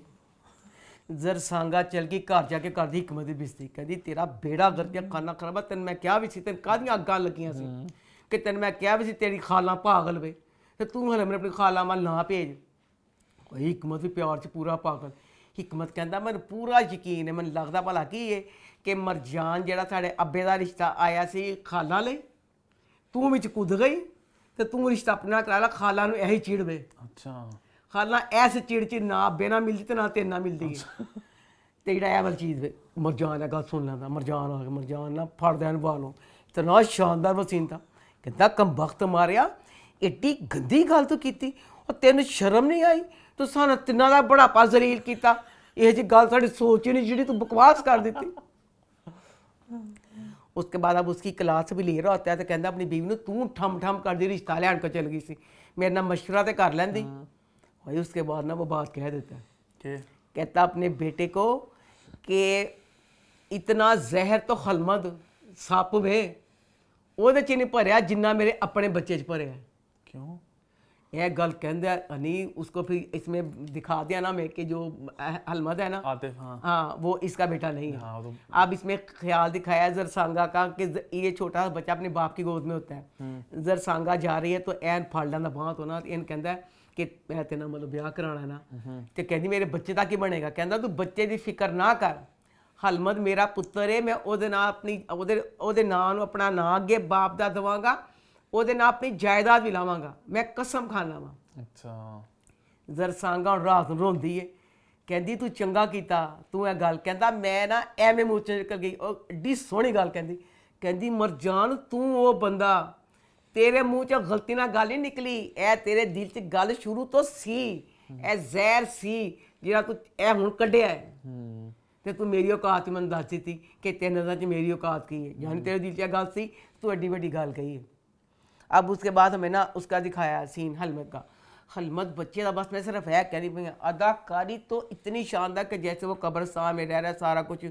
जरसांगा चल गई घर जाके कर दी हिकमत की बेइज्जती। कहती तेरा बेड़ा गर्क या खाना खराब है, तेन मैं क्या भी सी, तेन कादियां अग्गां लगियां सी कि तेन मैं क्या भी सी तेरी खाला पागल वे, तो तू हले मैंने अपनी खाला मल ना भेज। हिकमत भी प्यार च पूरा पागल। हिकमत कहता मैंने पूरा यकीन है, मैंने लगता भला की है कि मरजान जेड़ा साढ़े अब्बे का रिश्ता आया सी खाला ले, तू विच कुद गई तो तू रिश्ता अपने नाल करा ला, खाला नूं यही चिड़ वे। अच्छा खाला ऐस चिड़ च ना अब्बे ना मिलदी ते ना तेरे ना मिलदी। ते जेड़ा ऐ वाली चीज़ वे मरजान है, गल सुन लैंदा मरजान आ गया, मरजान ना फड़ देन वालों, इतना शानदार वसीन था। कहता कम वक्त मारिया एड्डी गंदी गल तो कीती, और तेन शर्म नहीं आई? तो सानू तिन्ना दा बढ़ापा जलील किया, यह जी गल साड़ी सोच ही नहीं जी तू बकवास कर दी। उसके बाद अब उसकी क्लास भी ले रहा होता है, तो कहता अपनी बीवी ने तू ठम ठम कर दी रिश्ता लैन को चल गई सी, मेरे नाल मशवरा तो कर लैंदी। भाई उसके बाद ना वो बात कह देता है, कहता अपने बेटे को कि इतना जहर तो खलमद सप वे ਉਹਦੇ ਚ ਨਹੀਂ ਭਰਿਆ जिन्ना मेरे अपने बच्चे च भरिया। क्यों? यह गल कहता हनी उसको, फिर इसमें दिखा दिया ना मैं कि जो हलमद है ना आतिफ, हाँ वो इसका बेटा नहीं है। हाँ, अब इसमें ख्याल दिखाया जरसांगा का कि ये छोटा सा बच्चा अपने बाप की गोद में होता है। जरसांगा जा रही है तो एन फड़ लेंदा बांह तो ना, इन कहता है कि मैं तेरे नाल मतलब ब्याह कराना है ना, तो कहती मेरे बच्चे का की बनेगा? कहता तू बच्चे की फिक्र ना कर, हलमद मेरा पुत्तर है, मैं ਉਹਦੇ ਨਾਲ ਆਪਣੀ ਉਹਦੇ ਨਾਂ ਨੂੰ ਆਪਣਾ ਨਾਂ ਅੱਗੇ ਬਾਪ ਦਾ ਦਵਾਂਗਾ, ਉਹਦੇ ਨਾਲ ਆਪਣੀ ਜਾਇਦਾਦ ਵੀ ਲਾਵਾਂਗਾ, ਮੈਂ ਕਸਮ ਖਾਣਾ ਵਾ। ਅੱਛਾ। ਜਰਸਾਂਗਾ ਹੁਣ ਰਾਤ ਨੂੰ ਰੋਂਦੀ ਏ, ਕਹਿੰਦੀ ਤੂੰ ਚੰਗਾ ਕੀਤਾ ਤੂੰ ਇਹ ਗੱਲ, ਕਹਿੰਦਾ ਮੈਂ ਨਾ ਐਵੇਂ ਮੂੰਹ ਚ ਨਿਕਲ ਗਈ। ਉਹ ਏਡੀ ਸੋਹਣੀ ਗੱਲ ਕਹਿੰਦੀ, ਕਹਿੰਦੀ ਮਰਜਾਨ ਤੂੰ ਉਹ ਬੰਦਾ, ਤੇਰੇ ਮੂੰਹ ਚ ਗਲਤੀ ਨਾਲ ਗੱਲ ਨਹੀਂ ਨਿਕਲੀ, ਇਹ ਤੇਰੇ ਦਿਲ ਚ ਗੱਲ ਸ਼ੁਰੂ ਤੋਂ ਸੀ, ਇਹ ਜ਼ਹਿਰ ਸੀ ਜਿਹੜਾ ਤੂੰ ਇਹ ਹੁਣ ਕੱਢਿਆ ਹੈ। तो तू मेरी औकात मैंने दस दी थी कि तेरे नज़र च मेरी औकात की है, यानी तेरे दिल च गल सी, तू एड्डी बड़ी गल कही है। अब उसके बाद हमें ना उसका दिखाया सीन हलमत का। हलमत बच्चे का बस मैं सिर्फ है कह रही, अदाकारी तो इतनी शानदार कि जैसे वो कब्रस्तान में रह रहा है सारा कुछ,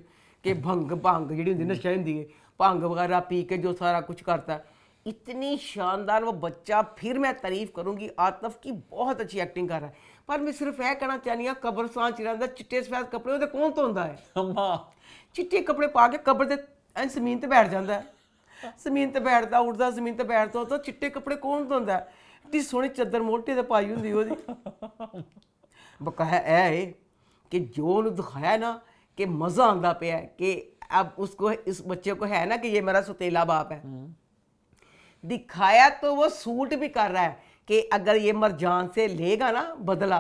कि भंग जी होंगी नशा होंगी है, भंग वगैरह पी के जो सारा कुछ करता है, इतनी शानदार वो बच्चा। फिर मैं तारीफ करूँगी आतिफ की, बहुत अच्छी एक्टिंग कर रहा है। पर मैं सिर्फ यह कहना चाहनी हाँ कब्रस्तान च रहा चिट्टे सफेद कपड़े वो कौन धोंदा है? चिट्टे कपड़े पा के कब्र के जमीन पर बैठ जाता है, जमीन पर बैठता उठता जमीन पर बैठता, तो चिट्टे कपड़े कौन धोंदा है? इतनी सोहनी चद्दर मोटे ते पाई होंदी ओहदी। बकाया है कि जो उन्होंने दिखाया ना कि मज़ा आंदा पिया कि अब उसको इस बच्चे को है ना कि ये मेरा सौतेला बाप है, दिखाया तो वो सूट भी कर रहा है कि अगर ये मरजान से लेगा ना बदला,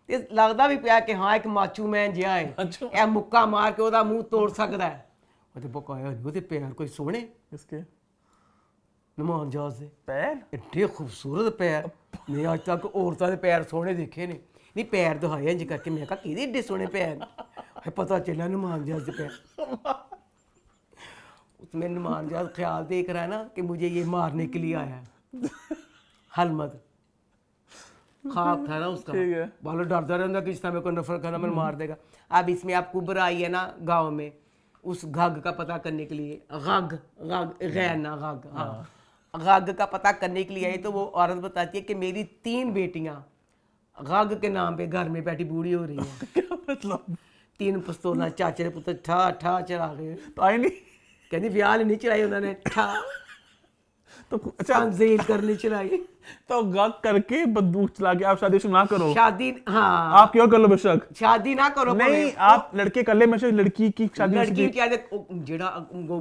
तो लगता भी पिया कि हाँ एक माचू मैन जिहा है, यह मुक्का मार के ਉਹਦਾ ਮੂੰਹ ਤੋੜ ਸਕਦਾ ਹੈ। ਉਹਦੇ ਬਕਾਇਆ ਉਹਦੇ ਪੈਰ ਕੋਈ ਸੋਹਣੇ इसके ਨਿਮਾਨ ਜਾਜ਼ ਦੇ पैर ਐਡੇ ਖੂਬਸੂਰਤ ਪੈਰ ਮੈਂ ਅੱਜ ਤੱਕ ਔਰਤਾਂ ਦੇ ਪੈਰ ਸੋਹਣੇ ਦੇਖੇ ਨੇ ਨਹੀਂ ਪੈਰ ਦਿਖਾਏ ਇੰਜ ਕਰਕੇ ਮੈਂ ਕਿਹਾ ਕਿਹਦੇ ਏਡੇ ਸੋਹਣੇ ਪੈਰ ਹੈ ਪਤਾ ਚੱਲਿਆ ਨਿਮਾਨ ਜਾਜ਼ ਦੇ ਪੈਰ उसमें निमान जाज ख्याल देख रहा है ना कि मुझे ये मारने के लिए आया है हलमत ख्वाब था ना उसका ठीक है। बालो डरता रहता कि जिस तरह मेरे को नफरत करना मैं मार देगा अब इसमें आप कुबर आई है ना गांव में उस घग का पता करने के लिए घग घग गैर ना घग हाँ घग का पता करने के लिए आई तो वो औरत बताती है कि मेरी 3 बेटियां घग के नाम पे घर में बैठी बूढ़ी हो रही है क्या मतलब 3 पिस्तौल चाचे पुत्र ठा ठा चला गए तो आई नहीं कहती विआह नहीं चलाई उन्होंने ठा तो अच्छा तंजील करनी चलाई तो गग करके बंदूक चला के आप शादी शुरू ना करो शादी हाँ आप क्यों कर लो बेशक शादी ना करो नहीं आप लड़के कर ले बेशक लड़की की शादी लड़की क्या जेड़ा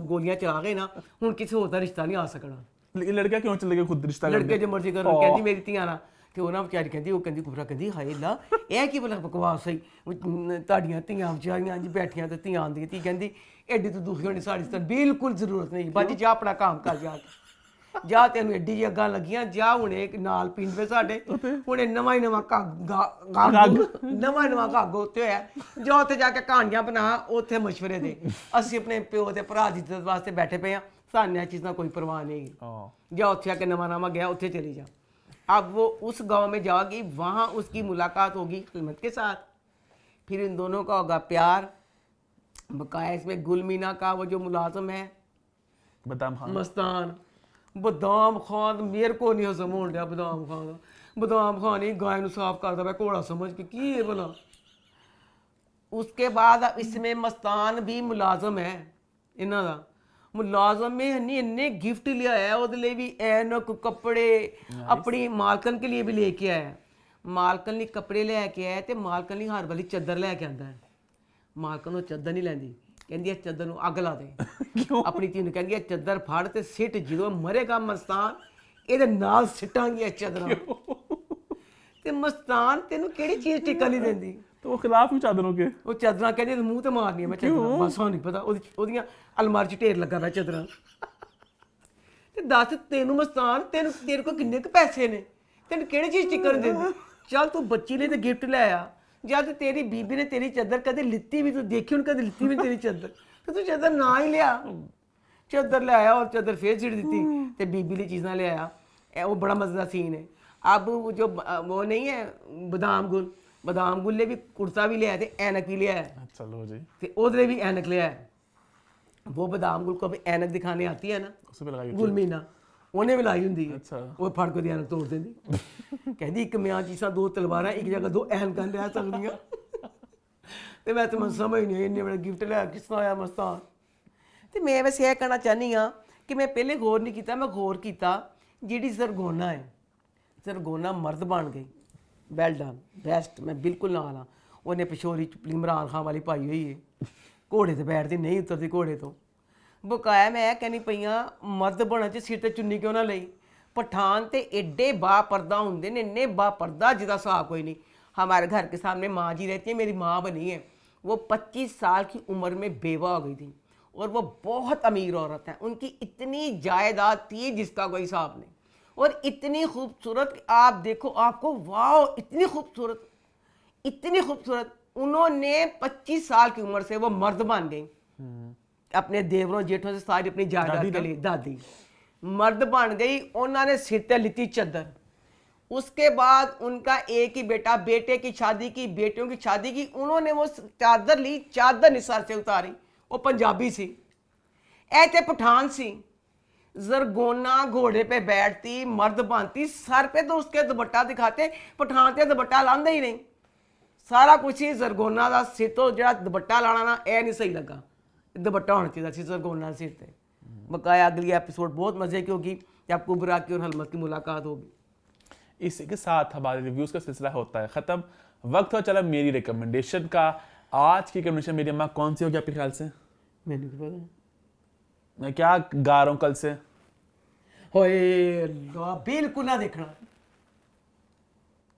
गोलियां चला गए ना हुन किसी होर दा रिश्ता नहीं आ सकना लेकिन लड़का क्यों चले गए खुद रिश्ता लड़के जो मर्जी करो कहती मेरी ਧੀਆਂ ना ਤੇ ਉਹਨਾਂ ਵਿਚਾਰੀ ਕਹਿੰਦੀ ਉਹ ਕਹਿੰਦੀ ਕੁਬਰਾ ਕਹਿੰਦੀ ਹਾਏ ਲਾ ਇਹ ਕੀ ਬਲਾ ਬਕਵਾਸ ਹੈ ਤੁਹਾਡੀਆਂ ਧੀਆਂ ਵਿਚਾਰੀਆਂ ਜੀ ਬੈਠੀਆਂ ਤੇ ਧੀਆਂ ਆਂਦੀਆਂ ਤੀ ਕਹਿੰਦੀ ਐਡੀ ਤੂੰ ਦੁਖੀ ਹੋਣੀ ਸਾਡੀ ਤਾਂ ਬਿਲਕੁਲ ਜ਼ਰੂਰਤ ਨਹੀਂ ਬਾਜੀ ਜਾ ਆਪਣਾ ਕੰਮ ਕਰ ਜਾ ਕੇ ਜਾ ਤੈਨੂੰ ਐਡੀ ਜੀ ਅੱਗਾਂ ਲੱਗੀਆਂ ਜਾ ਹੁਣੇ ਇੱਕ ਨਾਲ ਪਿੰਡ ਵੇ ਸਾਡੇ ਹੁਣੇ ਨਵਾਂ ਹੀ ਨਵਾਂ ਨਵਾਂ ਘੱਗ ਉੱਤੇ ਹੋਇਆ ਜਾ ਉੱਥੇ ਜਾ ਕੇ ਕਹਾਣੀਆਂ ਬਣਾ ਉੱਥੇ ਮਸ਼ਵਰੇ ਦੇ ਅਸੀਂ ਆਪਣੇ ਪਿਓ ਤੇ ਭਰਾ ਦੀ ਇੱਜ਼ਤ ਵਾਸਤੇ ਬੈਠੇ ਪਏ ਆ ਸਾਨੂੰ ਇਹ ਚੀਜ਼ਾਂ ਕੋਈ ਪਰਵਾਹ ਨਹੀਂ ਜਾ ਉੱਥੇ ਆ ਕੇ ਨਵਾਂ ਗਿਆ ਉੱਥੇ चली जा अब वो उस गांव में जाएगी वहाँ उसकी मुलाकात होगी खिलमत के साथ फिर इन दोनों का होगा प्यार बकाया इसमें गुलमीना का वो जो मुलाजम है बदाम खान मस्तान बदाम खान मेरे को नहीं हजम होने दिया बदाम खान ही गाय ਨੂੰ साफ करता मैं घोड़ा समझ के की है भला उसके बाद अब इसमें मस्तान भी मुलाजम है इन्हों का मुलाजम में इन्ने गिफ्ट लिया है ਉਹਦੇ ਲਈ ਵੀ ਐਨਕ ਕੱਪੜੇ ਆਪਣੀ ਮਾਲਕਨ के लिए भी लेके आया ਮਾਲਕਨ ਲਈ ਕੱਪੜੇ ਲੈ ਕੇ ਆਇਆ ਤੇ ਮਾਲਕਨ ਲਈ ਹਰ ਵਾਲੀ ਚੱਦਰ ਲੈ ਕੇ ਆਂਦਾ ਹੈ ਮਾਲਕਨ ਉਹ ਚੱਦਰ ਨਹੀਂ ਲੈਂਦੀ ਕਹਿੰਦੀ ਇਹ ਚੱਦਰ ਨੂੰ ਅੱਗ ਲਾ ਦੇ ਆਪਣੀ ਧੀ ਨੂੰ ਕਹਿੰਦੀ ਇਹ ਚੱਦਰ ਫੜ ਤੇ ਸਿੱਟ ਜਦੋਂ ਮਰੇਗਾ ਮਸਤਾਨ ਇਹਦੇ ਨਾਲ ਸਿੱਟਾਂਗੀ ਇਹ ਚੱਦਰਾਂ ਤੇ ਮਸਤਾਨ ਤੈਨੂੰ ਕਿਹੜੀ ਚੀਜ਼ ਟਿਕਾ ਨਹੀਂ ਦਿੰਦੀ तो वो खिलाफ ही चादरों के ਉਹ ਚਾਦਰਾਂ ਕਹਿੰਦੇ ਮੂੰਹ ਤੇ ਮਾਰਨੀਆਂ ਮੈਂ ਚਾਦਰਾਂ ਬਸ ਹਾਂ ਨਹੀਂ ਪਤਾ ਉਹਦੀਆਂ ਅਲਮਾਰੀ 'ਚ ਢੇਰ ਲੱਗਾ ਵਾ ਚਾਦਰਾਂ ਤੇ ਦੱਸ ਤੈਨੂੰ ਮਸਤਾਨ ਤੇਰੇ ਕੋਲ ਕਿੰਨੇ ਕੁ ਪੈਸੇ ਨੇ ਤੈਨੂੰ ਕਿਹੜੀ ਚੀਜ਼ ਟਿਕਣ ਦਿੰਦੀ ਚੱਲ ਤੂੰ ਬੱਚੀ ਲਈ ਤੇ ਗਿਫਟ ਲੈ ਆ ਜਦ ਤੇਰੀ ਬੀਬੀ ਨੇ ਤੇਰੀ ਚਾਦਰ ਕਦੇ ਲਿੱਤੀ ਵੀ ਤੂੰ ਦੇਖੀ ਹੁਣ ਕਦੇ ਲਿੱਤੀ ਵੀ ਤੇਰੀ ਚਾਦਰ ਤੇ ਤੂੰ ਚਾਦਰ ਨਾ ਹੀ ਲਿਆ ਚਾਦਰ ਲੈ ਆਇਆ ਔਰ ਚਾਦਰ ਫੇਰ ਛਿੜ ਦਿੱਤੀ ਤੇ ਬੀਬੀ ਲਈ ਚੀਜ਼ਾਂ ਲੈ ਆਇਆ ਇਹ ਉਹ ਬੜਾ ਮਜ਼ੇਦਾਰ ਸੀਨ है अब जो वो नहीं है बादाम गुल ने भी कुर्ता भी लिया है ऐनक भी लिया है चलो जी ते ओदरे भी ऐनक लिया है वो बादाम गुल को भी ऐनक दिखाने आती है ना उसे भी लगाई गुलमीना ਉਹਨੇ ਵੀ ਲਾਈ ਹੁੰਦੀ ਹੈ ਅੱਛਾ ਉਹ ਫੜ ਕੇ ਐਨਕ ਤੋੜ ਦਿੰਦੀ ਕਹਿੰਦੀ ਇੱਕ ਮਿਆਂ ਚੀਸਾਂ 2 ਤਲਵਾਰਾਂ ਇੱਕ ਜਗ੍ਹਾ 2 ਐਨਕਾਂ ਲੈ ਸਕਦੀਆਂ ਤੇ ਮੈਂ ਤਾਂ ਸਮਝ ਨਹੀਂ ਇੰਨੇ ਬੜਾ ਗਿਫਟ ਲਿਆ ਕਿਸ ਤਰ੍ਹਾਂ ਆਇਆ ਮਸਤਾਨ ਤੇ ਮੈਂ ਵੈਸੇ ਇਹ ਕਹਿਣਾ ਚਾਹਨੀ ਆ ਕਿ ਮੈਂ ਪਹਿਲੇ ਗੌਰ ਨਹੀਂ ਕੀਤਾ ਮੈਂ ਗੌਰ ਕੀਤਾ ਜਿਹੜੀ ਜ਼ਰਗੋਨਾ ਹੈ ਜ਼ਰਗੋਨਾ ਮਰਦ ਬਣ ਗਈ ਵੈਲ ਡਨ ਬੈਸਟ ਮੈਂ ਬਿਲਕੁਲ ਨਾਲ ਆ ਉਹਨੇ ਪਿਸ਼ੋਰੀ ਚੁਪਲੀ ਇਮਰਾਨ ਖਾਨ ਵਾਲੀ ਪਾਈ ਹੋਈ ਹੈ ਘੋੜੇ ਤੇ ਬੈਠਦੀ ਨਹੀਂ ਉਤਰਦੀ ਘੋੜੇ ਤੋਂ ਬਕਾਇਆ ਮੈਂ ਕਹਿੰਦੀ ਪਈਆਂ ਮਰਦ ਬਣਨ 'ਚ ਸਿਰ ਤੇ ਚੁੰਨੀ ਕਿਉਂ ਨਾ ਲਈ पठान ते एडे बापर्दा होंगे ने इन्ने बापर्दा जिदा हिसाब कोई नहीं। हमारे घर के सामने माँ जी रहती है, मेरी माँ बनी है, वो 25 साल की उम्र में बेवा हो गई थी और वो बहुत अमीर औरत है, उनकी इतनी जायदाद थी जिसका कोई हिसाब नहीं, और इतनी खूबसूरत आप देखो आपको वाह इतनी खूबसूरत उन्होंने 25 साल की उम्र से वो मर्द बन गई अपने देवरों जेठों से सारी अपनी जायदाद के लिए दादी मर्द बन गई। उन्होंने सिर पे लिती चद्दर, उसके बाद उनका एक ही बेटा, बेटे की शादी की, बेटियों की शादी की, उन्होंने वो चादर ली, चादर निसार से उतारी, वो पंजाबी सी, ऐसे पठान सी, जरगोना घोड़े पे बैठती, मर्द बनती, सर पे तो उसके दुपट्टा दिखाते, पठान ते दुपट्टा लांदे ही नहीं, सारा कुछ ही जरगोना का सिर तो जो दुपट्टा लाना ना यह नहीं सही लगा, दुपट्टा होना चाहिए जरगोना सिर से। बकाया अगली एपिसोड बहुत मजे की होगी, जब कुबरा की और हलमत की मुलाकात होगी। इसी के साथ हमारे रिव्यूज का सिलसिला होता है खत्म। वक्त हो चला मेरी रिकमेंडेशन का। आज की रिकमेंडेशन मेरी अम्मा कौन सी होगी आपके ख्याल से? मैंने क्या पता, मैं क्या गा रहा हूँ कल से। होए अल्लाह, बिल्कुल ना देखना,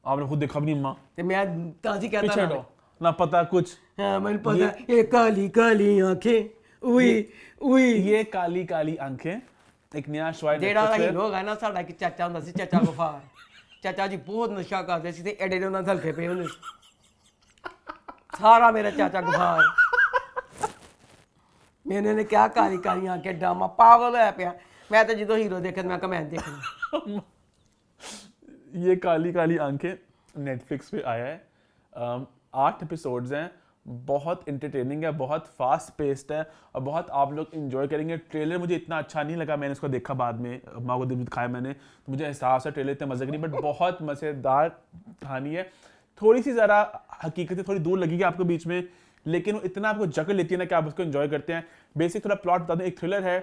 आपने खुद देखा भी नहीं अम्मा, ते मैं ताजी कहता पीछे हटो ना पता कुछ। हाँ मैंने पता, ये काली काली आंखें, उई उई, ये काली काली आंखें एक नया शो है ਜਿਹੜਾ Netflix ਦਾ पे। ਹੀਰੋ ਹੈ ਨਾ ਸਾਡਾ ਕਿ ਚਾਚਾ ਹੁੰਦਾ ਸੀ ਚਾਚਾ ਗਫਾਰ ਚਾਚਾ ਜੀ ਬਹੁਤ ਨਸ਼ਾ ਕਰਦੇ ਸੀ ਤੇ ਐਡੇ ਉਹਨਾਂ ਦੇ ਹਲਕੇ ਪਏ ਹੁੰਦੇ ਸੀ ਸਾਰਾ ਮੇਰਾ ਚਾਚਾ ਗਫਾਰ ਮੈਨੇ ਨੇ ਕਿਹਾ ਕਾਲੀ ਕਾਲੀਆਂ ਕੇ ਡਰਾਮਾ ਪਾਗਲ ਹੋਇਆ ਪਿਆ ਮੈਂ ਤਾਂ ਜਦੋਂ ਹੀਰੋ ਦੇਖਿਆ ਮੈਂ ਕਿਹਾ ਮੈਂ ਨੀ ਦੇਖਣਾ ये काली काली आंखें नेटफ्लिक्स पे आया है 8 एपिसोड्स हैं बहुत इंटरटेनिंग है बहुत फास्ट पेस्ड है और बहुत आप लोग इंजॉय करेंगे ट्रेलर मुझे इतना अच्छा नहीं लगा मैंने इसको देखा बाद में माँ को दिन दिखाया मैंने तो मुझे एहसास है ट्रेलर इतना मज़े का नहीं बट बहुत मज़ेदार कहानी है थोड़ी सी ज़रा हकीकत से थोड़ी दूर लगेगी आपको बीच में लेकिन वो इतना आपको जकड़ लेती है ना कि आप उसको एंजॉय करते हैं बेसिक थोड़ा प्लॉट बता दूं एक थ्रिलर है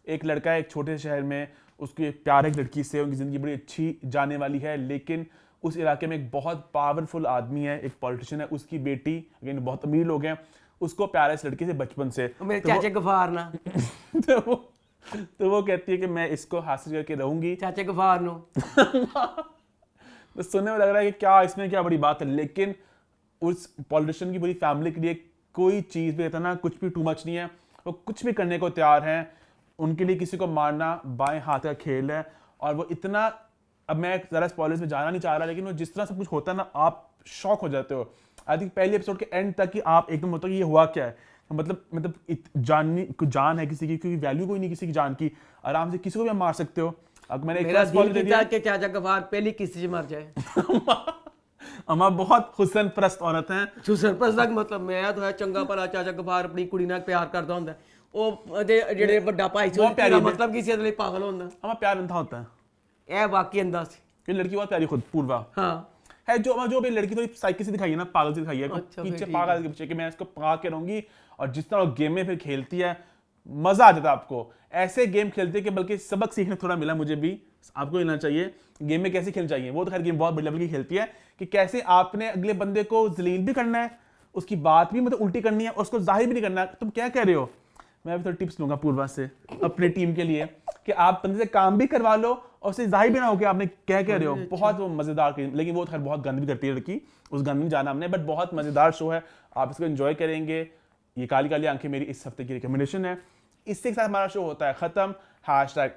एक लड़का है एक छोटे से शहर में उसके प्यार एक लड़की से उनकी ज़िंदगी बड़ी अच्छी जाने वाली है लेकिन उस इलाके में एक बहुत पावरफुल आदमी है एक पॉलिटिशियन है उसकी बेटी अगेन बहुत अमीर लोग हैं उसको प्यार है इस लड़के से बचपन से ਮੇਰੇ ਚਾਚੇ ਗਫਾਰ ਨਾ तो वो कहती है कि मैं इसको हासिल करके रहूंगी ਚਾਚੇ ਗਫਾਰ ਨੂੰ तो सुनने में लग रहा है कि क्या इसमें क्या बड़ी बात है लेकिन उस पॉलिटिशियन की पूरी फैमिली के लिए कोई चीज़ भी इतना कुछ भी टू मच नहीं है वो कुछ भी करने को तैयार हैं उनके लिए किसी को मारना बाएं हाथ का खेल है और वो इतना अब मैं ज़रा स्पॉयलर्स में जाना नहीं चाह रहा लेकिन वो जिस तरह सब कुछ होता है ना आप शॉक हो जाते हो आई थिंक पहले एपिसोड के एंड तक ही आप एकदम होता है कि ये हुआ क्या है मतलब जाननी कुछ जान है किसी की क्योंकि वैल्यू कोई नहीं किसी की जान की आराम से किसी को भी आप मार सकते हो अब मैंने ਮੇਰਾ एक ਦਿਲ spoiler दे ਕੀਤਾ दिया ਕਿ ਚਾਚਾ ਗਫਾਰ ਪਹਿਲੀ ਕਿਸ਼ਤ 'ਚ ਮਰ ਜਾਏ अम्मा बहुत हुसन परस्त औरत हैं ਸੁਸਰਪਸ ਦਾ ਮਤਲਬ ਮੈਂ ਤਾਂ ਹੈ ਚੰਗਾ ਭਲਾ ਚਾਚਾ ਗਫਾਰ ਆਪਣੀ ਕੁੜੀ ਨਾਲ ਪਿਆਰ ਕਰਦਾ ਹੁੰਦਾ ਉਹ ਉਹਦੇ ਜਿਹੜੇ ਵੱਡਾ ਭਾਈ ਸੀ ਬਹੁਤ ਪਿਆਰੀ ਉਹਦਾ ਨੇ। ਮਤਲਬ ਕੀ ਸੀ ਇਹਦੇ ਲਈ ਪਾਗਲ ਹੁੰਦਾ अम्मा प्यार अंधा होता है ਇਹ ਵਾਕਈ ਅੰਦਾ ਸੀ ये लड़की बहुत प्यारी खुद पूर्वा हाँ है जो भी लड़की थोड़ी साइकिल से दिखाई है ना पागल से दिखाई है अच्छा, फिर पीछे ठीक पागल के पीछे कि मैं इसको पका के रहूंगी और जिस तरह वो गेम में फिर खेलती है मजा आ जाता है आपको ऐसे गेम खेलते हैं कि बल्कि सबक सीखने थोड़ा मिला मुझे भी आपको लेना चाहिए गेम में कैसे खेलनी चाहिए वो तो खैर गेम बहुत बड़ी लेवल की खेलती है कि कैसे आपने अगले बंदे को जलील भी करना है उसकी बात भी मतलब उल्टी करनी है और उसको जाहिर भी नहीं करना है तुम क्या कह रहे हो मैं भी थोड़ा टिप्स लूंगा पूर्वा से अपने टीम के लिए कि आप बंदे से काम भी करवा लो और उससे जाहिर भी ना हो कि आपने क्या कह रहे हो बहुत वो मजेदार लेकिन वो खैर बहुत गंद भी करती है लड़की उस गंद में जाना हमने बट बहुत मजेदार शो है आप इसको एंजॉय करेंगे ये काली काली आंखें मेरी इस हफ्ते की रिकमेंडेशन है इससे के साथ हमारा शो होता है खत्म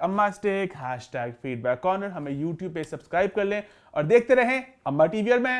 #अम्मा स्टेक #फीडबैक कॉर्नर हमें YouTube पे सब्सक्राइब कर लें और देखते रहें अम्मा टीवी और मैं